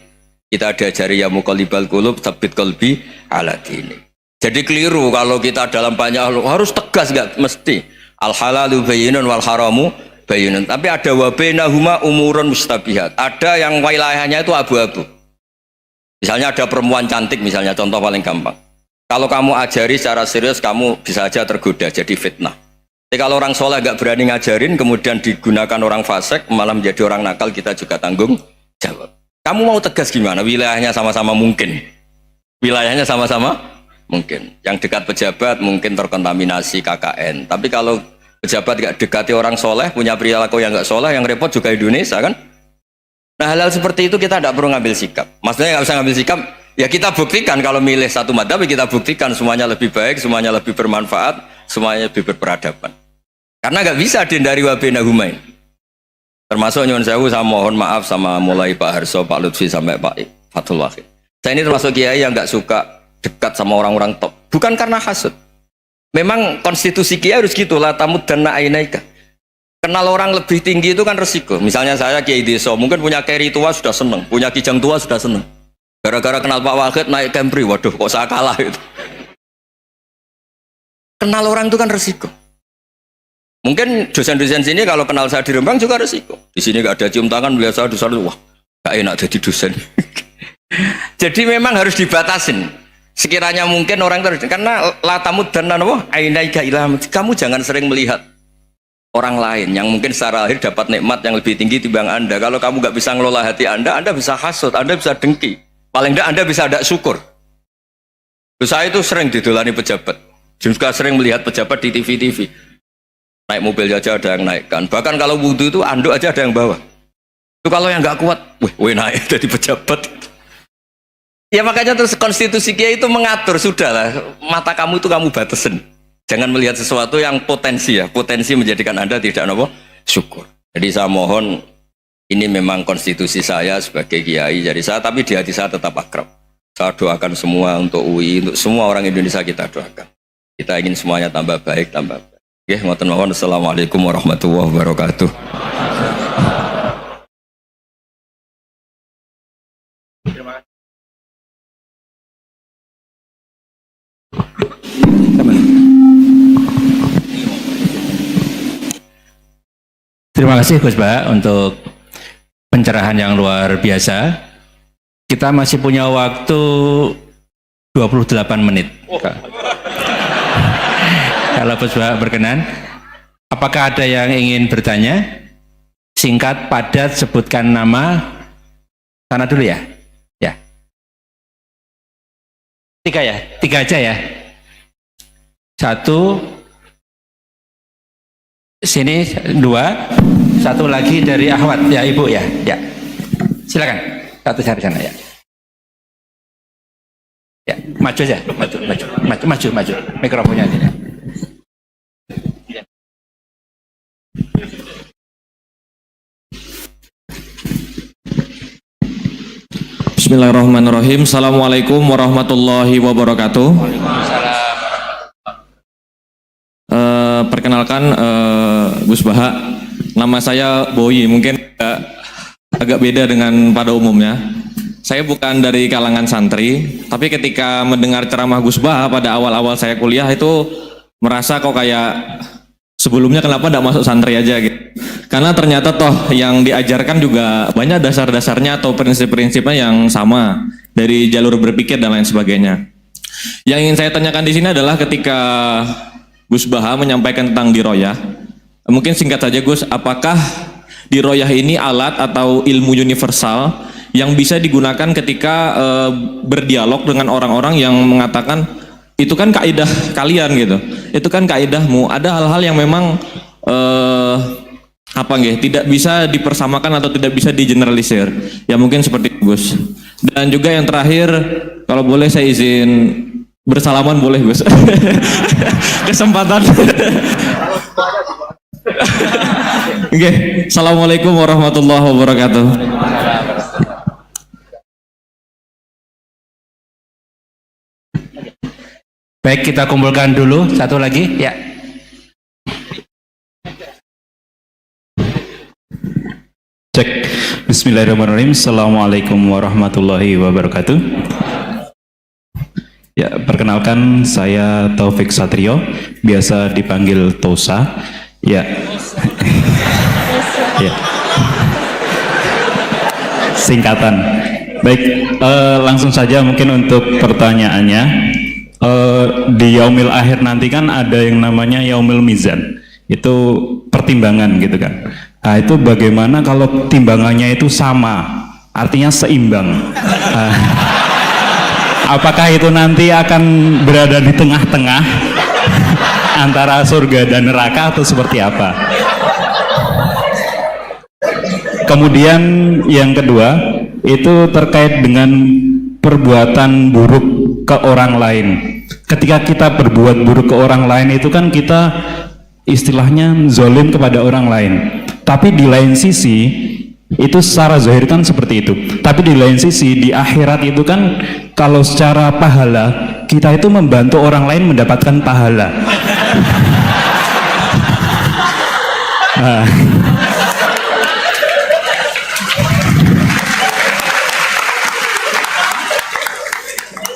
Kita diajari ya muqallibal qulub tsabbit qalbi ala dini. Jadi keliru kalau kita dalam banyak harus tegas, gak mesti. Al halalu bayyinun wal haramu bayyinun. Tapi ada wa bainahuma umurun mustabihat. Ada yang wilayahnya itu abu-abu. Misalnya ada perempuan cantik, misalnya contoh paling gampang. Kalau kamu ajari secara serius, kamu bisa aja tergoda jadi fitnah. Tapi kalau orang soleh gak berani ngajarin, kemudian digunakan orang fasik, malah menjadi orang nakal, kita juga tanggung jawab. Kamu mau tegas gimana? Wilayahnya sama-sama mungkin. Wilayahnya sama-sama mungkin. Yang dekat pejabat mungkin terkontaminasi KKN. Tapi kalau pejabat gak dekati orang soleh, punya perilaku yang gak soleh, yang repot juga Indonesia kan? Nah hal-hal seperti itu kita tidak perlu ngambil sikap. Maksudnya nggak usah ngambil sikap, ya kita buktikan kalau milih satu madhab, kita buktikan semuanya lebih baik, semuanya lebih bermanfaat, semuanya lebih berperadaban. Karena nggak bisa dihindari wabena humain. Termasuk nyuwun sewu, saya mohon maaf sama mulai Pak Harso, Pak Lutfi sampai Pak Fathul Wahid. Saya ini termasuk kiai yang nggak suka dekat sama orang-orang top. Bukan karena hasud. Memang konstitusi kiai harus gitu lah, tamud dan na'inaika. Kenal orang lebih tinggi itu kan resiko. Misalnya saya kiai desa, mungkin punya keri tua sudah seneng, punya kijang tua sudah seneng. Gara-gara kenal Pak Wahid naik Camry, waduh kok saya kalah itu. Kenal orang itu kan resiko. Mungkin dosen-dosen sini kalau kenal saya di Rembang juga resiko. Di sini gak ada cium tangan, biasa dosen, wah gak enak jadi dosen. Jadi memang harus dibatasin. Sekiranya mungkin orang terus, karena latamud dan wah ainaika ilham. Kamu jangan sering melihat orang lain yang mungkin secara lahir dapat nikmat yang lebih tinggi timbang Anda. Kalau kamu nggak bisa ngelola hati Anda bisa hasut, Anda bisa dengki. Paling tidak Anda bisa ada syukur. Saya itu sering didolani pejabat. Juga sering melihat pejabat di TV-TV. Naik mobil aja ada yang naikkan. Bahkan kalau wudhu itu anduk aja ada yang bawa. Itu kalau yang nggak kuat, wih naik jadi pejabat. Ya makanya terus konstitusi kiai itu mengatur, sudahlah mata kamu itu kamu batasin. Jangan melihat sesuatu yang potensi ya, potensi menjadikan Anda tidak apa syukur. Jadi saya mohon, ini memang konstitusi saya sebagai kiai, jadi saya, tapi di hati saya tetap akrab. Saya doakan semua untuk UI, untuk semua orang Indonesia kita doakan. Kita ingin semuanya tambah baik, tambah baik. Oke, ngoten mawon. Assalamualaikum warahmatullahi wabarakatuh. Terima kasih. Terima kasih Gus Ba untuk pencerahan yang luar biasa. Kita masih punya waktu 28 menit. Kalau Gus Ba berkenan, apakah ada yang ingin bertanya? Singkat, padat, sebutkan nama. Sana dulu ya. Ya. 3 ya? 3 aja ya? Satu, sini dua, satu lagi dari Ahwat ya Ibu ya. Ya, silakan. Satu dari sana ya. Ya, maju aja, maju. Mikrofonnya tidak. Bismillahirrahmanirrahim. Assalamualaikum warahmatullahi wabarakatuh. Perkenalkan Gus Baha, nama saya Boyi. Mungkin agak beda dengan pada umumnya. Saya bukan dari kalangan santri, tapi ketika mendengar ceramah Gus Baha pada awal-awal saya kuliah itu merasa kok kayak sebelumnya kenapa tidak masuk santri aja gitu. Karena ternyata toh yang diajarkan juga banyak dasar-dasarnya atau prinsip-prinsipnya yang sama dari jalur berpikir dan lain sebagainya. Yang ingin saya tanyakan di sini adalah ketika Gus Baha menyampaikan tentang diroyah, mungkin singkat saja Gus, apakah diroyah ini alat atau ilmu universal yang bisa digunakan ketika berdialog dengan orang-orang yang mengatakan itu kan kaidah kalian gitu, itu kan kaidahmu, ada hal-hal yang memang tidak bisa dipersamakan atau tidak bisa digeneralisir. Ya mungkin seperti itu Gus. Dan juga yang terakhir, kalau boleh saya izin bersalaman boleh Gus. Kesempatan. Oke, Assalamualaikum warahmatullahi wabarakatuh. Baik, kita kumpulkan dulu satu lagi ya. Cek. Bismillahirrahmanirrahim. Assalamualaikum warahmatullahi wabarakatuh. Ya, perkenalkan saya Taufik Satrio, biasa dipanggil Tosa. Ya. Ya. Singkatan. Baik, langsung saja mungkin untuk pertanyaannya. Di Yaumil Akhir nanti kan ada yang namanya Yaumil Mizan. Itu pertimbangan gitu kan. Nah, itu bagaimana kalau timbangannya itu sama, artinya seimbang. Apakah itu nanti akan berada di tengah-tengah antara surga dan neraka atau seperti apa? Kemudian yang kedua, itu terkait dengan perbuatan buruk ke orang lain. Ketika kita berbuat buruk ke orang lain itu kan kita istilahnya zalim kepada orang lain. Tapi di lain sisi itu secara zahir kan seperti itu. Tapi di lain sisi di akhirat itu kan kalau secara pahala kita itu membantu orang lain mendapatkan pahala. Nah.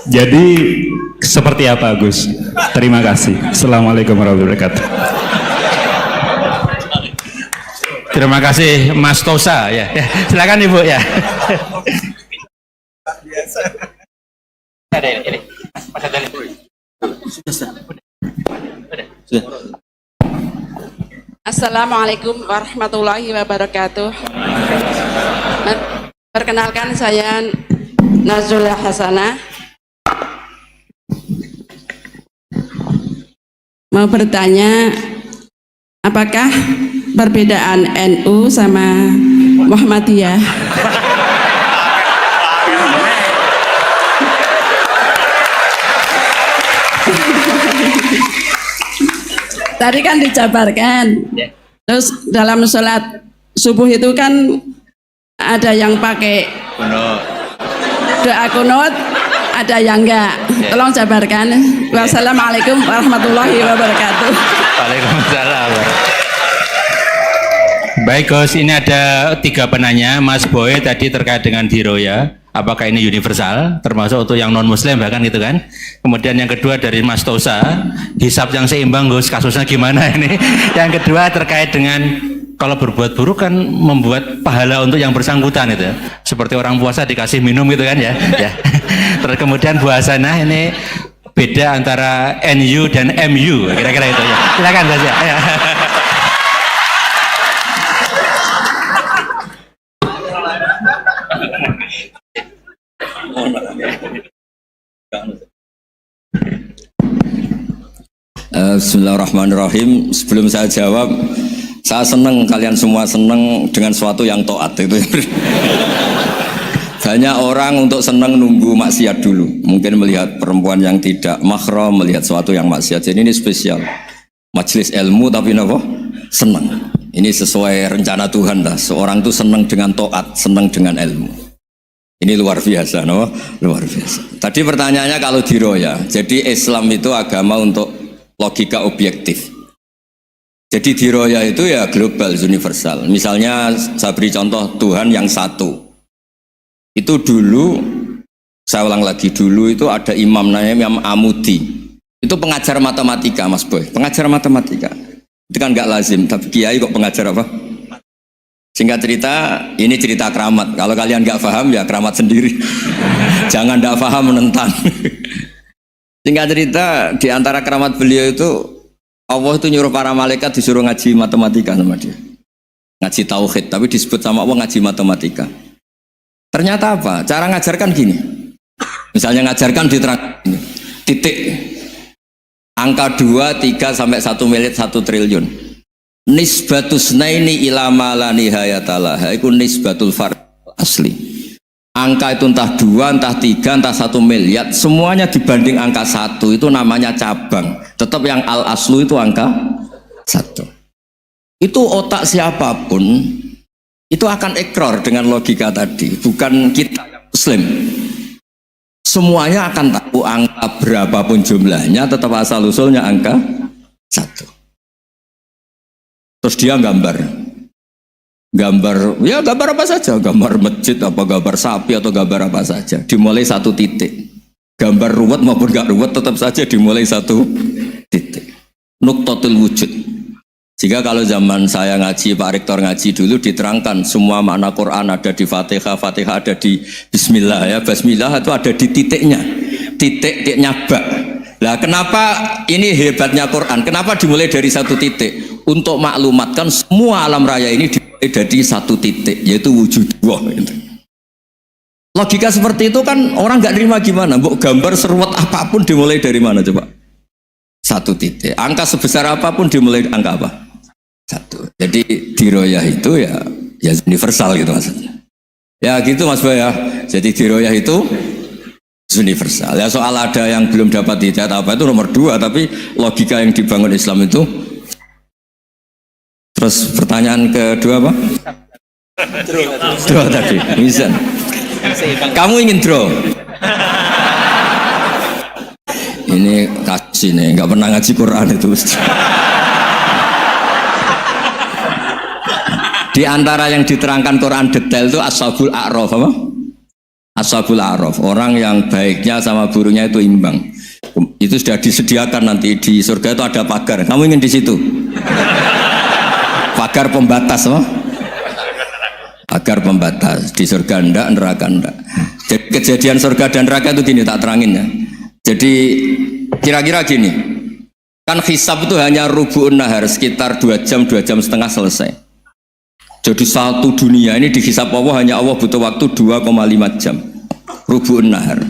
Jadi seperti apa Gus? Terima kasih. Assalamualaikum warahmatullahi wabarakatuh. Terima kasih Mas Tosa ya. Silakan Ibu ya. Assalamualaikum warahmatullahi wabarakatuh. Perkenalkan saya Nazula Hasanah. Mau bertanya, apakah perbedaan NU sama Muhammadiyah? Tadi kan dijabarkan. Terus dalam sholat subuh itu kan ada yang pakai doa kunut, ada yang enggak. Tolong jabarkan. Wassalamualaikum warahmatullahi wabarakatuh. Waalaikumsalam. Baik Gus, ini ada 3 penanya. Mas Boy tadi terkait dengan diroya, apakah ini universal, termasuk untuk yang non muslim bahkan gitu kan. Kemudian yang kedua dari Mas Tosa, hisab yang seimbang Gus, kasusnya gimana ini. Yang kedua terkait dengan kalau berbuat buruk kan membuat pahala untuk yang bersangkutan itu, seperti orang puasa dikasih minum gitu kan ya. Ya. Terus kemudian puasanya ini beda antara NU dan MU, kira-kira itu ya. Silakan Gus ya. Ya. Bismillahirrahmanirrahim. Sebelum saya jawab, saya senang kalian semua senang dengan sesuatu yang taat itu. Banyak orang untuk senang nunggu maksiat dulu. Mungkin melihat perempuan yang tidak mahram, melihat sesuatu yang maksiat. Jadi ini spesial. Majelis ilmu tapi apa? Senang. Ini sesuai rencana Tuhan lah. Seorang itu senang dengan taat, senang dengan ilmu. Ini luar biasa, no? Luar biasa. Tadi pertanyaannya kalau diroya. Jadi Islam itu agama untuk logika objektif. Jadi diroya itu ya global, universal. Misalnya saya beri contoh Tuhan yang satu. Itu dulu, saya ulang lagi, dulu itu ada imam namanya Imam Amudi. Itu pengajar matematika, Mas Boy. Pengajar matematika. Itu kan nggak lazim, tapi kiai kok pengajar apa? Singkat cerita, ini cerita keramat. Kalau kalian nggak paham ya keramat sendiri. Jangan nggak paham menentang. Singkat cerita, di antara keramat beliau itu Allah itu nyuruh para malaikat disuruh ngaji matematika sama dia. Ngaji tauhid, tapi disebut sama Allah ngaji matematika. Ternyata apa? Cara ngajarkan gini. Misalnya ngajarkan diterang ini. Titik. Angka 2, 3 sampai 1 miliar 1 triliun. Nisbatus naini ila ma la nihayatalah. Itu nisbatul fard asli. Angka itu entah 2, entah 3, entah 1 miliar, semuanya dibanding angka 1 itu namanya cabang. Tetap yang al aslu itu angka 1. Itu otak siapapun itu akan ikrar dengan logika tadi, bukan kita yang muslim. Semuanya akan tahu angka berapapun jumlahnya, tetap asal usulnya angka 1. Terus dia gambar ya gambar apa saja, gambar masjid apa gambar sapi atau gambar apa saja, dimulai 1 titik. Gambar ruwet maupun gak ruwet tetap saja dimulai 1 titik. Nuktotul wujud. Jika kalau zaman saya ngaji, Pak Rektor ngaji dulu diterangkan semua makna Quran ada di Fatihah, Fatihah ada di Bismillah ya, Bismillah itu ada di titiknya, titiknya bak. Lah kenapa ini hebatnya Quran? Kenapa dimulai dari 1 titik? Untuk maklumatkan semua alam raya ini dimulai dari 1 titik, yaitu wujudullah. Logika seperti itu kan orang nggak terima gimana? Mbok gambar seruat apapun dimulai dari mana coba? 1 titik. Angka sebesar apapun dimulai angka apa? 1. Jadi diroyah itu ya universal gitu maksudnya. Ya gitu Mas Boy ya. Jadi diroyah itu universal. Ya soal ada yang belum dapat hidayah apa itu nomor 2, tapi logika yang dibangun Islam itu. Terus pertanyaan kedua apa? Draw tadi. Bisa. Kamu ingin draw? Ini kasih nih, nggak pernah ngaji Quran itu. Di antara yang diterangkan Quran detail itu Ashabul A'raf apa? Ashabul A'raf, orang yang baiknya sama buruknya itu imbang. Itu sudah disediakan nanti di surga itu ada pagar. Kamu ingin di situ? Pagar pembatas apa? Pagar pembatas. Di surga enggak, neraka enggak. Jadi kejadian surga dan neraka itu gini, tak terangin ya. Jadi kira-kira gini, kan hisab itu hanya rubu'un nahar, sekitar 2 jam, 2 jam setengah selesai. Jadi 1 dunia ini dihisab Allah, hanya Allah butuh waktu 2,5 jam. Rubu'un nahar.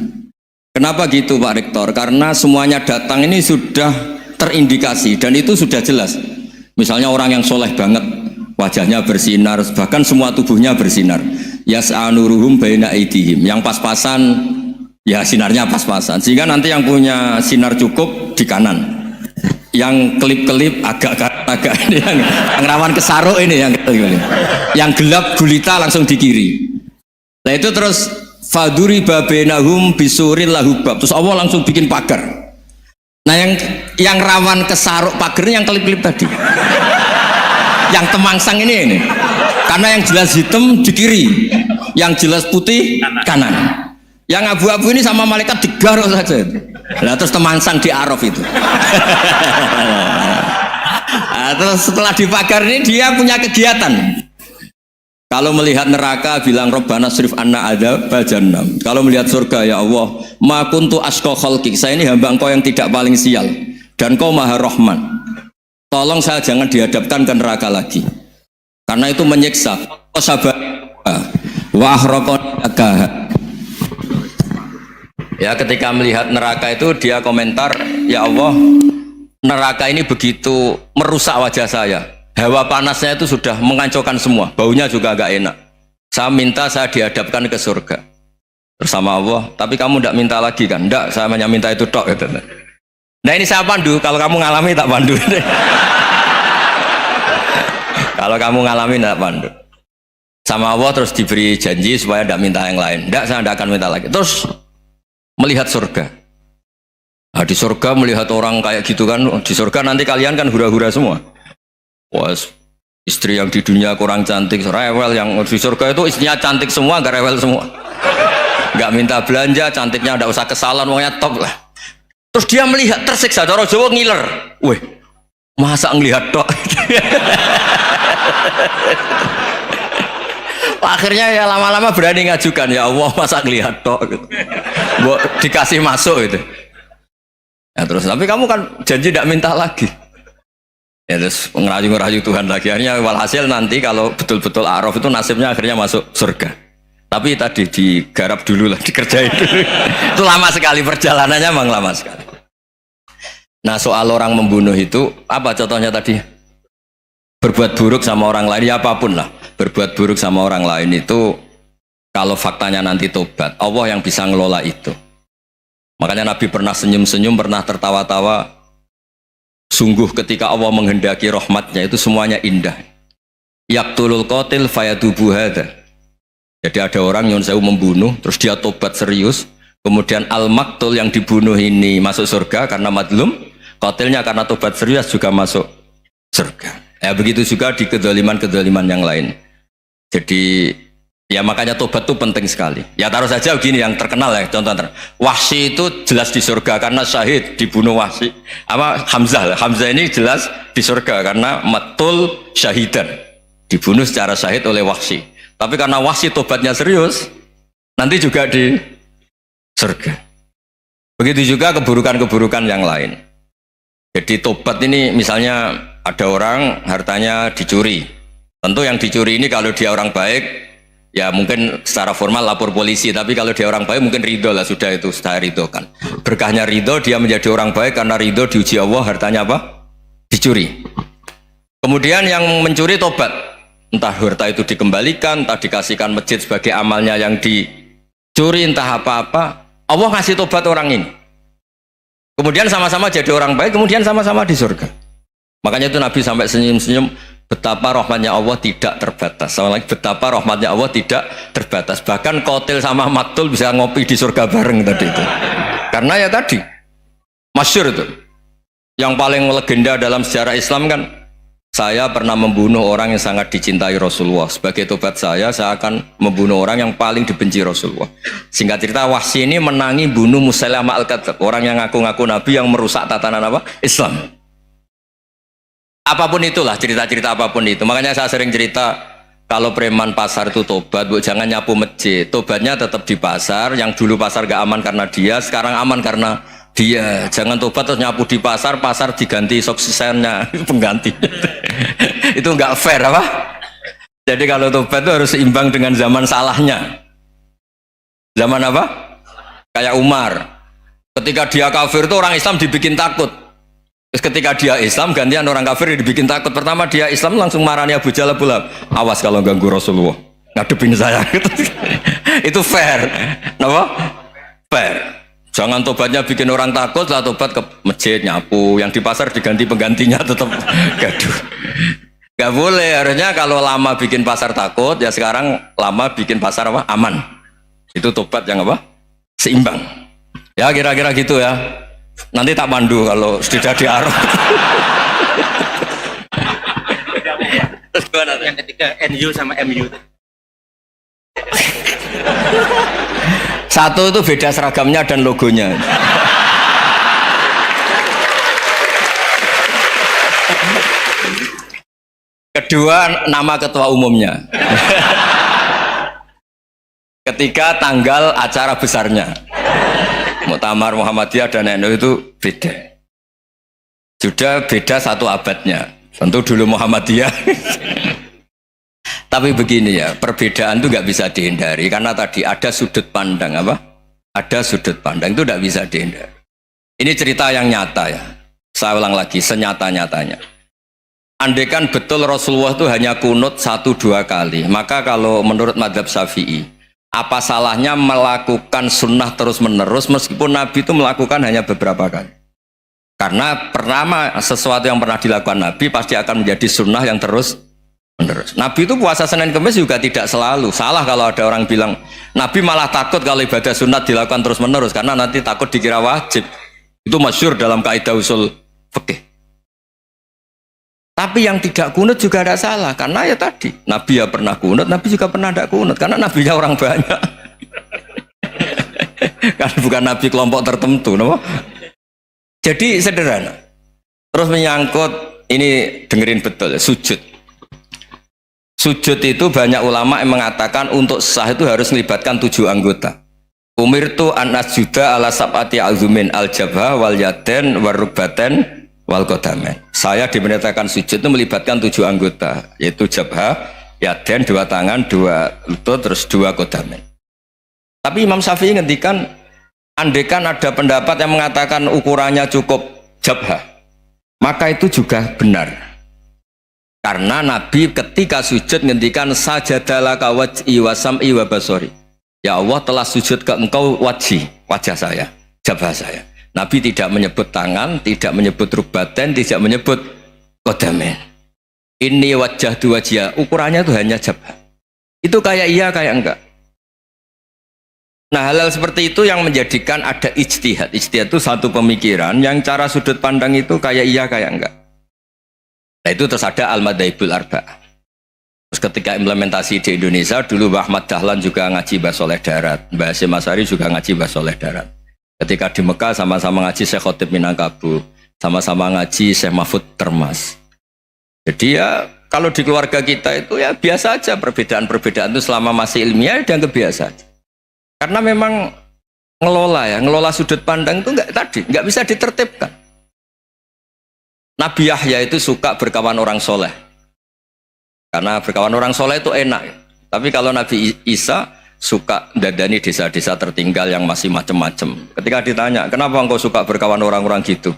Kenapa gitu Pak Rektor? Karena semuanya datang ini sudah terindikasi dan itu sudah jelas. Misalnya orang yang soleh banget, wajahnya bersinar, bahkan semua tubuhnya bersinar. Yas'anuruhum baina aidihim. Yang pas-pasan ya sinarnya pas-pasan, sehingga nanti yang punya sinar cukup di kanan, yang kelip-kelip agak ini yang rawan kesaruk ini yang gelap gulita langsung di kiri. Nah itu terus faduri babenahum bisuril lahubab, terus Allah langsung bikin pagar. Nah yang rawan kesaruk pagarnya yang kelip-kelip tadi, yang temangsang ini karena yang jelas hitam di kiri, yang jelas putih kanan. Yang abu-abu ini sama malaikat digaruk saja. Nah, terus temangsang di Araf itu. Nah, terus setelah dipagar ini dia punya kegiatan. Kalau melihat neraka bilang Rabbana srif anna adzab jahannam. Kalau melihat surga ya Allah, ma kuntu asqa khalqik. Saya ini hamba Engkau yang tidak paling sial dan Kau Maha Rahman. Tolong saya jangan dihadapkan ke neraka lagi. Karena itu menyiksa. Sabar. Wa ahraqaka. Ya ketika melihat neraka itu dia komentar, ya Allah neraka ini begitu merusak wajah saya. Hawa panasnya itu sudah menghancurkan semua. Baunya juga agak enak. Saya minta saya dihadapkan ke surga bersama Allah. Tapi kamu tidak minta lagi kan? Tidak, saya hanya minta itu tok. Gitu. Nah ini saya pandu. Kalau kamu ngalami tak pandu. Kalau kamu ngalami tak pandu. Sama Allah terus diberi janji supaya tidak minta yang lain. Tidak, saya tidak akan minta lagi. Terus melihat surga. Nah, di surga melihat orang kayak gitu kan, di surga nanti kalian kan hura-hura semua. Wah, istri yang di dunia kurang cantik, rewel, yang di surga itu istrinya cantik semua, gak rewel semua. Gak minta belanja, cantiknya tidak usah ke salon, pokoknya top lah. Terus dia melihat tersiksa, cara Jawa ngiler. Wih, masa ngelihat tok? Akhirnya ya lama-lama berani ngajukan, ya Allah masa ngelihat tok gitu. Dikasih masuk gitu. Ya terus, tapi kamu kan janji tidak minta lagi. Ya terus ngerayu-ngerayu Tuhan lagi. Akhirnya walhasil nanti kalau betul-betul A'raf itu nasibnya akhirnya masuk surga. Tapi tadi digarap dulu lah, dikerjain dulu. Itu lama sekali perjalanannya, memang lama sekali. Nah soal orang membunuh itu, apa contohnya tadi? Berbuat buruk sama orang lain, ya apapun lah. Berbuat buruk sama orang lain itu, kalau faktanya nanti tobat, Allah yang bisa ngelola itu. Makanya Nabi pernah senyum-senyum, pernah tertawa-tawa. Sungguh ketika Allah menghendaki rahmatnya itu semuanya indah. Yaqtulul qatil fayatubu hadza. Jadi ada orang yang saya membunuh, terus dia tobat serius. Kemudian al-maktul yang dibunuh ini masuk surga karena madlum. Qatilnya karena tobat serius juga masuk surga. Ya begitu juga di kedoliman-kedoliman yang lain. Jadi ya makanya tobat itu penting sekali. Ya taruh saja begini yang terkenal ya, contoh Wahsy itu jelas di surga karena syahid dibunuh Wahsy. Apa Hamzah? Hamzah ini jelas di surga karena matul syahidan, dibunuh secara syahid oleh Wahsy. Tapi karena Wahsy tobatnya serius, nanti juga di surga. Begitu juga keburukan-keburukan yang lain. Jadi tobat ini misalnya ada orang hartanya dicuri. Tentu yang dicuri ini kalau dia orang baik, ya mungkin secara formal lapor polisi, tapi kalau dia orang baik mungkin ridho lah, sudah itu saya ridho kan. Berkahnya ridho, dia menjadi orang baik karena ridho diuji Allah, hartanya apa? Dicuri. Kemudian yang mencuri tobat, entah harta itu dikembalikan, entah dikasihkan masjid sebagai amalnya yang dicuri, entah apa-apa, Allah ngasih tobat orang ini. Kemudian sama-sama jadi orang baik, kemudian sama-sama di surga. Makanya itu Nabi sampai senyum-senyum, betapa rahmatnya Allah tidak terbatas. Sama lagi, betapa rahmatnya Allah tidak terbatas. Bahkan qatil sama maktul bisa ngopi di surga bareng tadi itu. Karena ya tadi masyhur itu. Yang paling legenda dalam sejarah Islam kan, saya pernah membunuh orang yang sangat dicintai Rasulullah. Sebagai tobat saya akan membunuh orang yang paling dibenci Rasulullah. Singkat cerita, Wahsy ini menangi bunuh Musailamah al-Kadzdzab, orang yang ngaku-ngaku Nabi yang merusak tatanan apa? Islam. Apapun itulah, cerita-cerita apapun itu. Makanya saya sering cerita, kalau preman pasar itu tobat, bu, jangan nyapu masjid. Tobatnya tetap di pasar. Yang dulu pasar gak aman karena dia, sekarang aman karena dia. Jangan tobat terus nyapu di pasar, pasar diganti suksesennya pengganti. Itu nggak fair apa? Jadi kalau tobat itu harus seimbang dengan zaman salahnya. Zaman apa? Kayak Umar. Ketika dia kafir itu orang Islam dibikin takut. Terus ketika dia Islam, gantian orang kafir dibikin takut. Pertama dia Islam langsung marahnya Abu Jahal, awas kalau ganggu Rasulullah, ngadepin saya. Itu fair. Kenapa? Fair. Jangan tobatnya bikin orang takut, lah tobat ke masjid nyapu, yang di pasar diganti penggantinya tetap gaduh. Gak boleh, harusnya kalau lama bikin pasar takut, ya sekarang lama bikin pasar apa? Aman. Itu tobat yang apa? Seimbang. Ya kira-kira gitu ya. Nanti tak pandu kalau sudah di Arab. Yang ketiga NU sama MU. Satu itu beda seragamnya dan logonya. Kedua, nama ketua umumnya. Ketiga, tanggal acara besarnya. Muktamar Muhammadiyah dan NU itu beda. Sudah beda satu abadnya. Tentu dulu Muhammadiyah. Tapi begini ya, perbedaan itu nggak bisa dihindari karena tadi ada sudut pandang apa? Ada sudut pandang itu nggak bisa dihindari. Ini cerita yang nyata ya. Saya ulang lagi, senyata-nyatanya. Andaikan betul Rasulullah itu hanya kunut 1-2 kali, maka kalau menurut mazhab Syafi'i, apa salahnya melakukan sunnah terus-menerus meskipun Nabi itu melakukan hanya beberapa kali? Karena pertama, sesuatu yang pernah dilakukan Nabi pasti akan menjadi sunnah yang terus-menerus. Nabi itu puasa Senin Kemis juga tidak selalu. Salah kalau ada orang bilang, Nabi malah takut kalau ibadah sunat dilakukan terus-menerus karena nanti takut dikira wajib. Itu masyhur dalam kaidah usul fikih. Tapi yang tidak kunut juga ada salah karena ya tadi Nabi ya pernah kunut, Nabi juga pernah tidak kunut karena nabinya orang banyak. Kan bukan nabi kelompok tertentu, no? Jadi sederhana. Terus menyangkut ini dengerin betul ya, sujud. Sujud itu banyak ulama yang mengatakan untuk sah itu harus melibatkan 7 anggota. Umirtu an asjuda ala sab'ati azumin al jabha wal yaden warukbaten wal kodamen. Saya diperintahkan sujud itu melibatkan 7 anggota, yaitu jabha, yaden 2 tangan, 2 lutut, terus 2 kodamen. Tapi Imam Syafi'i ngendikan, andaikan ada pendapat yang mengatakan ukurannya cukup jabha, maka itu juga benar. Karena Nabi ketika sujud ngendikan sajadalaka waj'i wa sam'i wa basori. Ya Allah telah sujud ke engkau wajah saya, jabha saya. Nabi tidak menyebut tangan, tidak menyebut rukbaten, tidak menyebut kodamen. Ini wajah dua wajah, ukurannya itu hanya jabha. Itu kayak iya, kayak enggak. Nah, hal-hal seperti itu yang menjadikan ada ijtihad. Ijtihad itu satu pemikiran yang cara sudut pandang itu kayak iya, kayak enggak. Nah, itu terus ada al-madhaibul arba'ah. Terus ketika implementasi di Indonesia, dulu Mbah Ahmad Dahlan juga ngaji Mbah Soleh Darat, Mbah Hasyim Asy'ari juga ngaji Mbah Soleh Darat. Ketika di Mekah sama-sama ngaji Syekh Khotib Minangkabau, sama-sama ngaji Syekh Mahfud Termas. Jadi ya kalau di keluarga kita itu ya biasa aja, perbedaan-perbedaan itu selama masih ilmiah dianggap biasa aja. Karena memang ngelola sudut pandang itu nggak bisa ditertibkan. Nabi Yahya itu suka berkawan orang soleh. Karena berkawan orang soleh itu enak. Tapi kalau Nabi Isa suka dadani desa-desa tertinggal yang masih macam-macam. Ketika ditanya, kenapa engkau suka berkawan orang-orang gitu?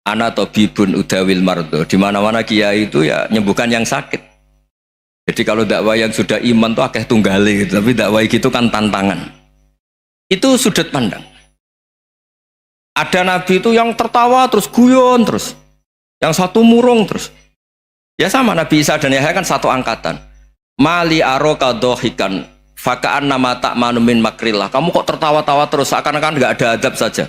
Ana tabibun udawil mardo. Di mana-mana kiai itu ya nyembuhkan yang sakit. Jadi kalau dakwah yang sudah iman tuh akeh tunggali gitu. Tapi dakwah gitu kan tantangan. Itu sudut pandang. Ada nabi itu yang tertawa terus guyon terus. Yang satu murung terus. Ya sama Nabi Isa dan Yahya kan satu angkatan. Mali aroka dohikan fakaan nama tak manumin makrillah. Kamu kok tertawa-tawa terus seakan-akan nggak ada adab saja.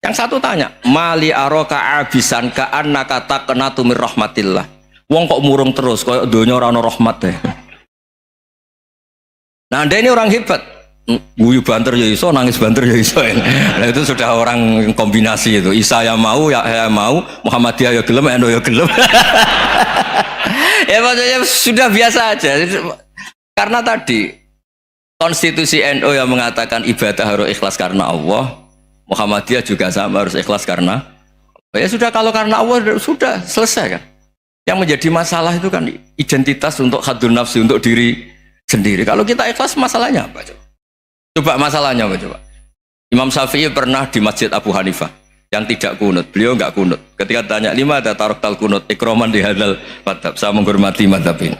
Yang satu tanya, Mali aroka abisan kaan nakata kenatu mir rahmatillah. Wong kok murung terus, kok dunia orang rahmat deh. Nah, Anda ini orang hebat. Guyu banter ya iso, nangis banter ya iso. Nah, itu sudah orang kombinasi itu. Isa ya mau, ya mau, Muhammadiyah ya gelem, NU ya gelem. Ya maksudnya sudah biasa aja. Karena tadi konstitusi NU yang mengatakan ibadah harus ikhlas karena Allah, Muhammadiyah juga sama harus ikhlas karena ya sudah, kalau karena Allah sudah selesai kan. Yang menjadi masalah itu kan identitas untuk hadun nafsi, untuk diri sendiri. Kalau kita ikhlas masalahnya apa coba? Coba masalahnya apa coba? Imam Syafi'i pernah di Masjid Abu Hanifah yang tidak kunut, beliau enggak kunut. Ketika tanya lima ada taroktal kunut, ikroman di hadal madhab, saya menghormati madhab ini.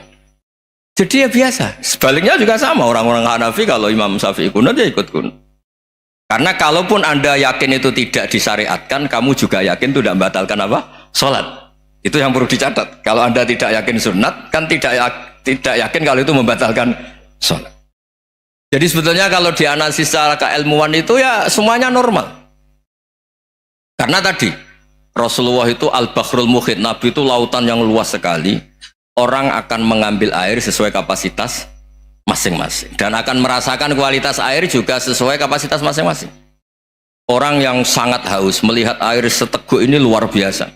Jadi ya biasa. Sebaliknya juga sama, orang-orang Hanafi kalau Imam Syafi'i kunut ya ikut kunut. Karena kalaupun Anda yakin itu tidak disyariatkan, kamu juga yakin itu tidak membatalkan apa? Sholat. Itu yang perlu dicatat. Kalau Anda tidak yakin sunat, kan tidak yakin kalau itu membatalkan sholat. Jadi sebetulnya kalau dianalisis secara keilmuan itu ya semuanya normal. Karena tadi Rasulullah itu al-bahrul muhit, Nabi itu lautan yang luas sekali. Orang akan mengambil air sesuai kapasitas masing-masing dan akan merasakan kualitas air juga sesuai kapasitas masing-masing. Orang yang sangat haus melihat air seteguk ini luar biasa.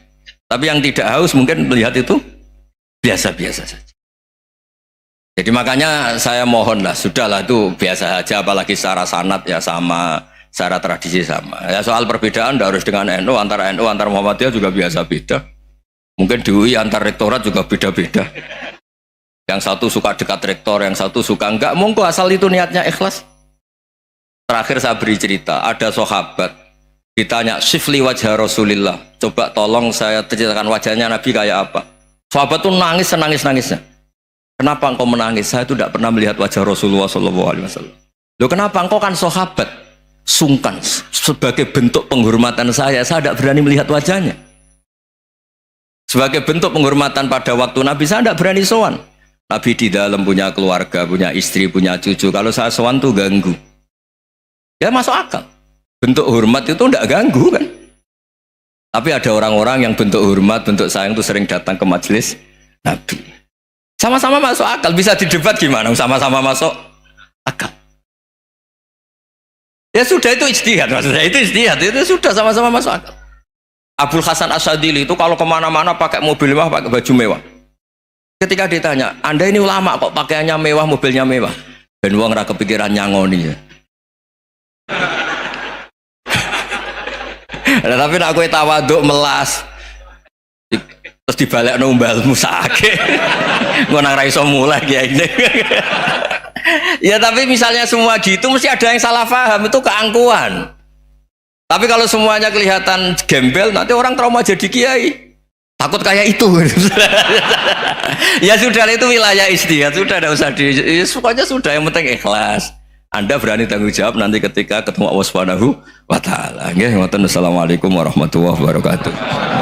Tapi yang tidak haus mungkin melihat itu biasa-biasa saja. Jadi makanya saya mohonlah, sudahlah itu biasa saja, apalagi secara sanad ya sama, secara tradisi sama. Ya soal perbedaan harus dengan NU, antara Muhammadiyah juga biasa beda. Mungkin di UI antar rektorat juga beda-beda. Yang satu suka dekat rektor, yang satu suka enggak. Monggo asal itu niatnya ikhlas. Terakhir saya beri cerita, ada sahabat di ditanya sifli wajah Rasulillah, coba tolong saya ceritakan wajahnya Nabi kayak apa. Sahabat tuh nangis senangis-nangisnya. Kenapa engkau menangis? Saya itu tidak pernah melihat wajah Rasulullah SAW. Loh kenapa? Engkau kan sahabat. Sungkan sebagai bentuk penghormatan saya tidak berani melihat wajahnya. Sebagai bentuk penghormatan pada waktu Nabi, saya tidak berani sowan. Nabi di dalam punya keluarga, punya istri, punya cucu. Kalau saya sowan tuh ganggu. Ya masuk akal. Bentuk hormat itu tidak ganggu kan. Tapi ada orang-orang yang bentuk hormat, bentuk sayang itu sering datang ke majelis Nabi. Sama-sama masuk akal. Bisa didebat gimana? Sama-sama masuk akal. Ya sudah, itu ijtihad. Maksudnya itu ijtihad. Itu sudah sama-sama masuk akal. Abul Hasan Asyadili itu kalau kemana-mana pakai mobil mewah, pakai baju mewah. Ketika ditanya, Anda ini ulama kok pakaiannya mewah, mobilnya mewah. Ben wong ra kepikiran nyangoni ya. Nah, tapi nak kowe tawaduk melas terus dibalik numbalmu sakit ngono ra iso mulai kayak gini. Ya tapi misalnya semua gitu mesti ada yang salah paham, itu keangkuhan. Tapi kalau semuanya kelihatan gembel, nanti orang trauma jadi kiai, takut kayak itu. Ya sudah, itu wilayah ijtihad, sudah tidak usah ya, pokoknya sudah, yang penting ikhlas. Anda berani tanggung jawab nanti ketika ketemu Allah Subhanahu wa taala. Nggih, ngoten. Assalamualaikum warahmatullahi wabarakatuh.